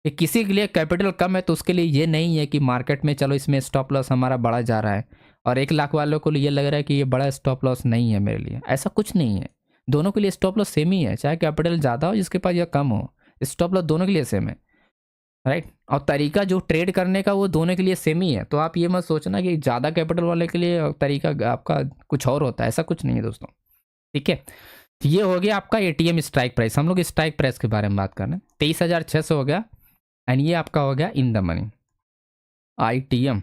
कि किसी के लिए कैपिटल कम है तो उसके लिए ये नहीं है कि मार्केट में चलो इसमें स्टॉप लॉस हमारा बढ़ा जा रहा है, और 1 लाख वालों को ये लग रहा है कि ये बड़ा स्टॉप लॉस नहीं है मेरे लिए। ऐसा कुछ नहीं है, दोनों के लिए स्टॉप लॉस सेम ही है, चाहे कैपिटल ज़्यादा हो जिसके पास या कम हो, स्टॉप लॉस दोनों के लिए सेम है, राइट। और तरीका जो ट्रेड करने का वो दोनों के लिए सेम ही है। तो आप ये मत सोचना कि ज़्यादा कैपिटल वाले के लिए तरीका आपका कुछ और होता है, ऐसा कुछ नहीं है दोस्तों, ठीक है। तो ये हो गया आपका एटीएम स्ट्राइक प्राइस। हम लोग स्ट्राइक प्राइस के बारे में बात कर रहे हैं। 23,600 हो गया, एंड ये आपका हो गया इन द मनी आईटीएम,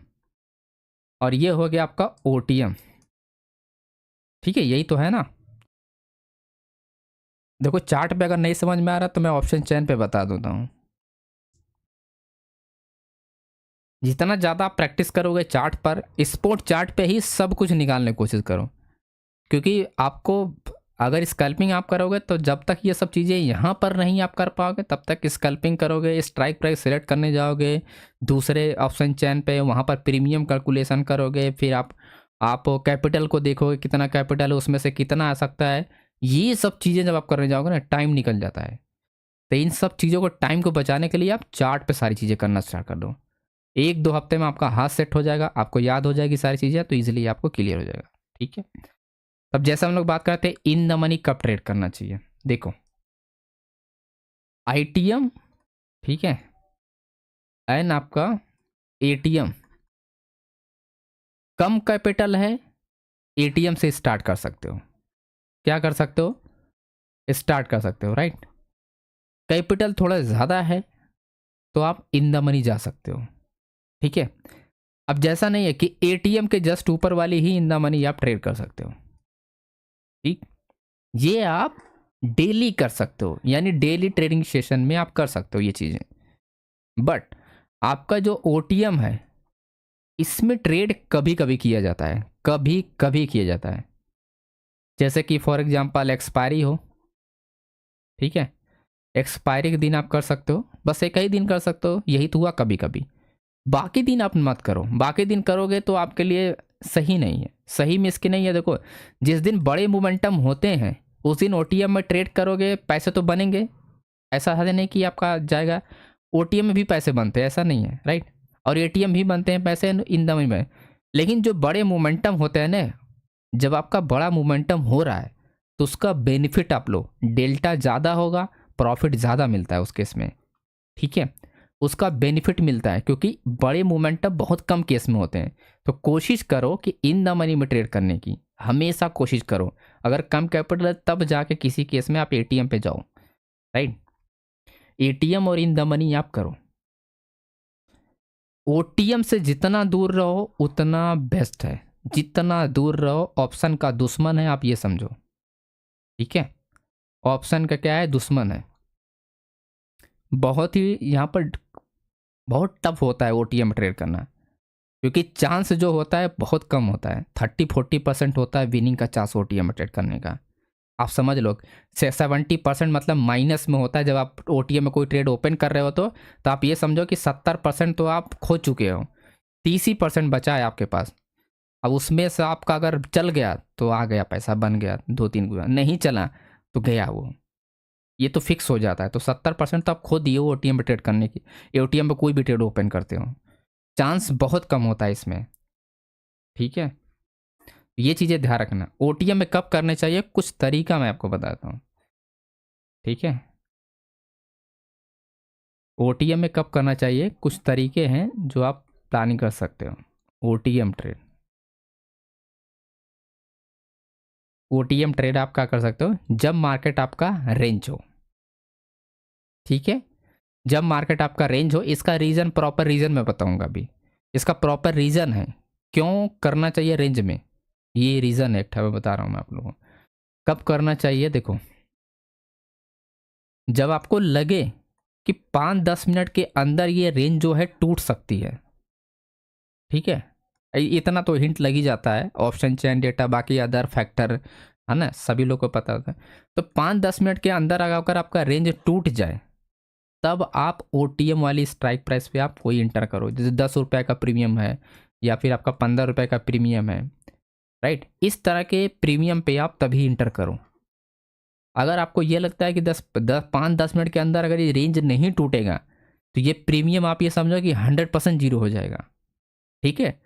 और ये हो गया आपका ओटीएम, ठीक है, यही तो है ना। देखो चार्ट पे अगर नहीं समझ में आ रहा तो मैं ऑप्शन चेन पे बता देता हूँ। जितना ज़्यादा आप प्रैक्टिस करोगे चार्ट पर, स्पॉट चार्ट पे ही सब कुछ निकालने की कोशिश करो, क्योंकि आपको अगर स्कैल्पिंग आप करोगे तो जब तक ये सब चीज़ें यहाँ पर नहीं आप कर पाओगे तब तक स्कैल्पिंग करोगे, स्ट्राइक प्राइस सेलेक्ट करने जाओगे दूसरे ऑप्शन चैन पे, वहाँ पर प्रीमियम कैलकुलेशन करोगे, फिर आप कैपिटल को देखोगे कितना कैपिटल है, उसमें से कितना आ सकता है। ये सब चीज़ें जब आप करने जाओगे ना, टाइम निकल जाता है। तो इन सब चीज़ों को, टाइम को बचाने के लिए आप चार्ट पे सारी चीज़ें करना स्टार्ट कर दो। 1-2 हफ्ते में आपका हाथ सेट हो जाएगा, आपको याद हो जाएगी सारी चीज़ें, तो ईजिली आपको क्लियर हो जाएगा, ठीक है। अब जैसे हम लोग बात करते हैं इन द मनी कब ट्रेड करना चाहिए। देखो आईटीएम, ठीक है, एंड आपका एटीएम, कम कैपिटल है, एटीएम से स्टार्ट कर सकते हो। क्या कर सकते हो, स्टार्ट कर सकते हो, राइट। कैपिटल थोड़ा ज़्यादा है तो आप इन द मनी जा सकते हो, ठीक है। अब जैसा नहीं है कि एटीएम के जस्ट ऊपर वाली ही इन द मनी आप ट्रेड कर सकते हो, ठीक। ये आप डेली कर सकते हो, यानी डेली ट्रेडिंग सेशन में आप कर सकते हो ये चीज़ें। बट आपका जो ओटीएम है इसमें ट्रेड कभी कभी किया जाता है, कभी कभी किया जाता है। जैसे कि फॉर एग्जांपल एक्सपायरी हो, ठीक है, एक्सपायरी के दिन आप कर सकते हो, बस एक ही दिन कर सकते हो, यही तो हुआ कभी कभी। बाकी दिन आप मत करो, बाकी दिन करोगे तो आपके लिए सही नहीं है। सही में इसकी नहीं है। देखो जिस दिन बड़े मोमेंटम होते हैं उस दिन ओटीएम में ट्रेड करोगे, पैसे तो बनेंगे, ऐसा है नहीं कि आपका जाएगा। ओटीएम में भी पैसे बनते हैं, ऐसा नहीं है, राइट। और एटीएम भी बनते हैं पैसे इन द मनी में। लेकिन जो बड़े मोमेंटम होते हैं ना, जब आपका बड़ा मोमेंटम हो रहा है तो उसका बेनिफिट आप लो, डेल्टा ज़्यादा होगा, प्रॉफिट ज़्यादा मिलता है उस केस में, ठीक है। उसका बेनिफिट मिलता है क्योंकि बड़े मोमेंटम बहुत कम केस में होते हैं। तो कोशिश करो कि इन द मनी में ट्रेड करने की, हमेशा कोशिश करो। अगर कम कैपिटल है तब जाके किसी केस में आप एटीएम पे जाओ, राइट। एटीएम और इन द मनी आप करो। ओटीएम से जितना दूर रहो उतना बेस्ट है। जितना दूर रहो, ऑप्शन का दुश्मन है, आप ये समझो, ठीक है। ऑप्शन का क्या है, दुश्मन है। बहुत ही यहाँ पर बहुत टफ होता है ओटीएम ट्रेड करना, क्योंकि चांस जो होता है बहुत कम होता है। 30-40% होता है विनिंग का चांस ओटीएम ट्रेड करने का। आप समझ लो, 70% मतलब माइनस में होता है। जब आप ओटीएम में कोई ट्रेड ओपन कर रहे हो तो आप ये समझो कि 70% तो आप खो चुके हो, 30% बचा है आपके पास। अब उसमें से आपका अगर चल गया तो आ गया, पैसा बन गया 2-3 गुना, नहीं चला तो गया वो, ये तो फिक्स हो जाता है। तो 70% तो आप खो दिए हो ओटीएम पे ट्रेड करने की। एटीएम पे कोई भी ट्रेड ओपन करते हो, चांस बहुत कम होता है इसमें, ठीक है। ये चीज़ें ध्यान रखना। ओटीएम में कब करने चाहिए, कुछ तरीका मैं आपको बताता हूँ, ठीक है। ओटीएम में कब करना चाहिए, कुछ तरीके हैं जो आप प्लानिंग कर सकते हो। ओटीएम ट्रेड, ओटीएम ट्रेड आप क्या कर सकते हो, जब मार्केट आपका रेंज हो, ठीक है। जब मार्केट आपका रेंज हो, इसका रीज़न, प्रॉपर रीज़न मैं बताऊंगा अभी। इसका प्रॉपर रीज़न है क्यों करना चाहिए रेंज में, ये रीज़न है, एक मैं बता रहा हूँ मैं आप लोगों को कब करना चाहिए। देखो, जब आपको लगे कि 5-10 मिनट के अंदर ये रेंज जो है टूट सकती है, ठीक है। इतना तो हिंट लग ही जाता है, ऑप्शन चेन डेटा, बाकी अदर फैक्टर, है ना, सभी लोग को पता होता है। तो 5-10 मिनट के अंदर अगर आपका रेंज टूट जाए, तब आप ओटीएम वाली स्ट्राइक प्राइस पे आप कोई इंटर करो। जैसे 10 रुपये का प्रीमियम है या फिर आपका 15 रुपये का प्रीमियम है, राइट। इस तरह के प्रीमियम पे आप तभी इंटर करो। अगर आपको ये लगता है कि 5-10 मिनट के अंदर अगर ये रेंज नहीं टूटेगा तो ये प्रीमियम आप ये समझो कि 100% जीरो हो जाएगा, ठीक है।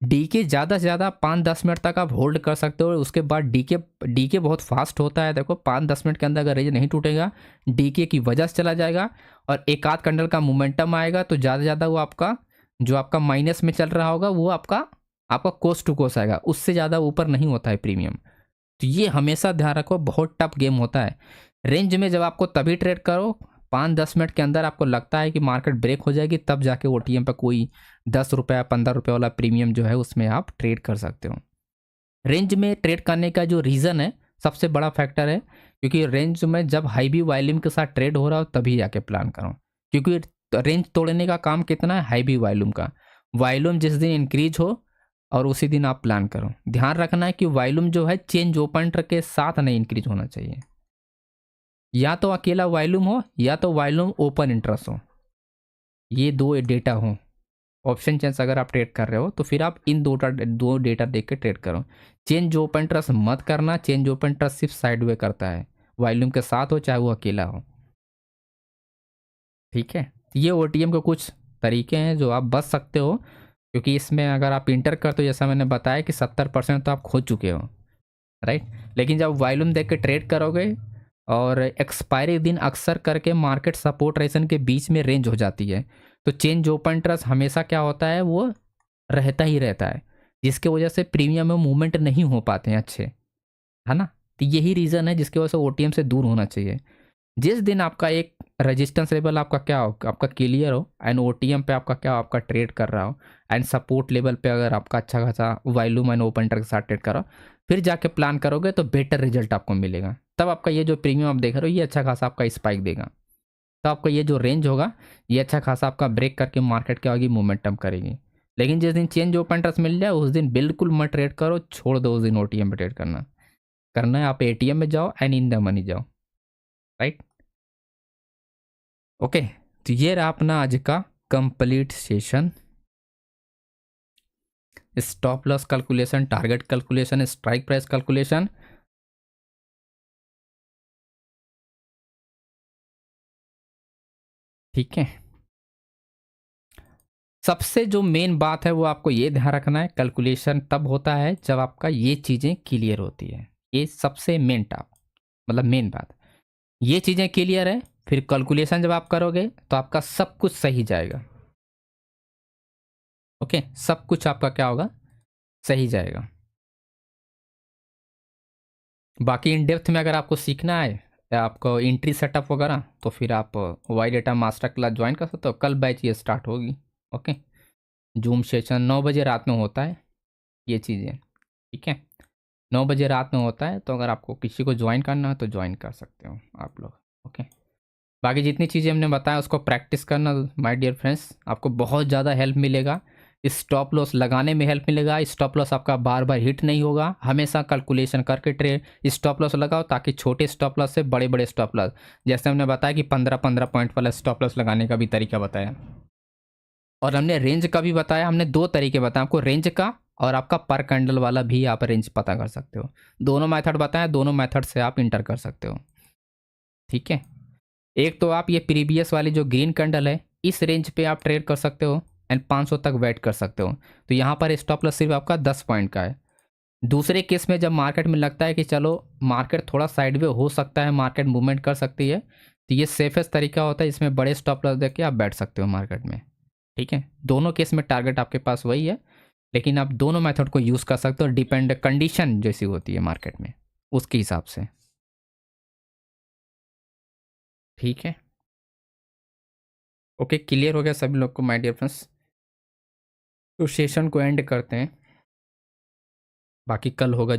डीके ज़्यादा से ज़्यादा 5-10 मिनट तक आप होल्ड कर सकते हो। उसके बाद डीके डीके बहुत फास्ट होता है। देखो, 5-10 मिनट के अंदर अगर रेंज नहीं टूटेगा, डीके की वजह से चला जाएगा और एक आध कैंडल का मोमेंटम आएगा तो ज़्यादा से ज़्यादा वो आपका जो आपका माइनस में चल रहा होगा वो आपका आपका कोस्ट टू कोस्ट आएगा, उससे ज़्यादा ऊपर नहीं होता है प्रीमियम। तो ये हमेशा ध्यान रखो, बहुत टफ गेम होता है। रेंज में जब आपको तभी ट्रेड करो, 5-10 मिनट के अंदर आपको लगता है कि मार्केट ब्रेक हो जाएगी, तब जाके ओटीएम पर कोई 10 रुपये 15 रुपये वाला प्रीमियम जो है उसमें आप ट्रेड कर सकते हो। रेंज में ट्रेड करने का जो रीज़न है, सबसे बड़ा फैक्टर है क्योंकि रेंज में जब हाई बी वॉल्यूम के साथ ट्रेड हो रहा हो तभी जाके प्लान करो। क्योंकि रेंज तोड़ने का काम कितना है, हाई बी वॉल्यूम का। वॉल्यूम जिस दिन इंक्रीज हो और उसी दिन आप प्लान करो। ध्यान रखना है कि वॉल्यूम जो है चेंज ओपन के साथ नहीं इंक्रीज होना चाहिए। या तो अकेला वॉल्यूम हो या तो वॉल्यूम ओपन इंटरेस्ट हो, ये दो डेटा हो। ऑप्शन चेंज अगर आप ट्रेड कर रहे हो तो फिर आप इन दो डेटा देख के ट्रेड करो। चेंज ओपन ट्रस्ट मत करना। चेंज ओपन ट्रस्ट सिर्फ साइड वे करता है, वॉल्यूम के साथ हो चाहे वो अकेला हो, ठीक है। ये ओटीएम के कुछ तरीके हैं जो आप बच सकते हो, क्योंकि इसमें अगर आप इंटर करते हो, जैसा मैंने बताया कि 70% तो आप खो चुके हो, राइट। लेकिन जब वॉल्यूम देख के ट्रेड करोगे और एक्सपायरी दिन अक्सर करके मार्केट सपोर्ट रेशन के बीच में रेंज हो जाती है, तो चेंज ओपन ट्रस्ट हमेशा क्या होता है, वो रहता ही रहता है, जिसके वजह से प्रीमियम में मूवमेंट नहीं हो पाते हैं अच्छे, है ना। तो यही रीज़न है जिसकी वजह से ओटीएम से दूर होना चाहिए। जिस दिन आपका एक रेजिस्टेंस लेवल आपका क्या हो, आपका क्लियर हो, एंड ओटीएम पे आपका क्या हो, आपका ट्रेड कर रहा हो, एंड सपोर्ट लेवल पे अगर आपका अच्छा खासा वॉल्यूम एंड ओपन ट्रस्ट के साथ ट्रेड करो, फिर जाके प्लान करोगे तो बेटर रिजल्ट आपको मिलेगा। तब आपका ये जो प्रीमियम आप देख रहे हो ये अच्छा खासा आपका स्पाइक देगा। तो आपका ये जो रेंज होगा ये अच्छा खासा आपका ब्रेक करके मार्केट क्या होगी, मोमेंटम करेगी। लेकिन जिस दिन चेंज ओपन ट्रस्ट मिल जाए उस दिन बिल्कुल मत ट्रेड करो, छोड़ दो उस दिन ओटीएम पे ट्रेड करना। करना है आप एटीएम में जाओ एंड इन द मनी जाओ, राइट। ओके, तो ये रहा अपना आज का complete session. Stop loss calculation, target calculation, strike price calculation, ठीक है। सबसे जो मेन बात है वो आपको ये ध्यान रखना है, कैलकुलेशन तब होता है जब आपका ये चीज़ें क्लियर होती है। ये सबसे मेन टाप मतलब मेन बात, ये चीज़ें क्लियर है, फिर कैलकुलेशन जब आप करोगे तो आपका सब कुछ सही जाएगा। ओके, सब कुछ आपका क्या होगा, सही जाएगा। बाकी इन डेप्थ में अगर आपको सीखना है या आपको एंट्री सेटअप वगैरह, तो फिर आप Y data master class join कर सकते हो। कल बैच ये स्टार्ट होगी। ओके, जूम सेशन 9 बजे रात में होता है ये चीज़ें, ठीक है। 9 बजे रात में होता है, तो अगर आपको किसी को ज्वाइन करना है तो ज्वाइन कर सकते हो आप लोग। ओके, बाकी जितनी चीज़ें हमने बताया उसको प्रैक्टिस करना माय डियर फ्रेंड्स, आपको बहुत ज़्यादा हेल्प मिलेगा। स्टॉप लॉस लगाने में हेल्प मिलेगा। स्टॉप लॉस आपका बार बार हिट नहीं होगा। हमेशा कैलकुलेशन करके ट्रेड स्टॉप लॉस लगाओ, ताकि छोटे स्टॉप लॉस से बड़े बड़े स्टॉप लॉस, जैसे हमने बताया कि 15-15 पॉइंट वाला स्टॉप लॉस लगाने का भी तरीका बताया, और हमने रेंज का भी बताया। हमने दो तरीके बताए आपको, रेंज का और आपका पर कैंडल वाला भी आप रेंज पता कर सकते हो। दोनों मेथड बताया, दोनों मेथड से आप इंटर कर सकते हो, ठीक है। एक तो आप ये प्रीवियस वाली जो ग्रीन कैंडल है, इस रेंज पे आप ट्रेड कर सकते हो एंड 500 तक वेट कर सकते हो। तो यहाँ पर स्टॉप लॉस सिर्फ आपका 10 पॉइंट का है। दूसरे केस में जब मार्केट में लगता है कि चलो मार्केट थोड़ा साइडवे हो सकता है, मार्केट मूवमेंट कर सकती है, तो ये सेफेस्ट तरीका होता है, इसमें बड़े स्टॉप लॉस देके आप बैठ सकते हो मार्केट में, ठीक है। दोनों केस में टारगेट आपके पास वही है, लेकिन आप दोनों मेथड को यूज़ कर सकते हो, डिपेंड कंडीशन जैसी होती है मार्केट में उसके हिसाब से, ठीक है। ओके, क्लियर हो गया सभी लोग को माय डियर फ्रेंड्स। तो सेशन को एंड करते हैं, बाकी कल होगा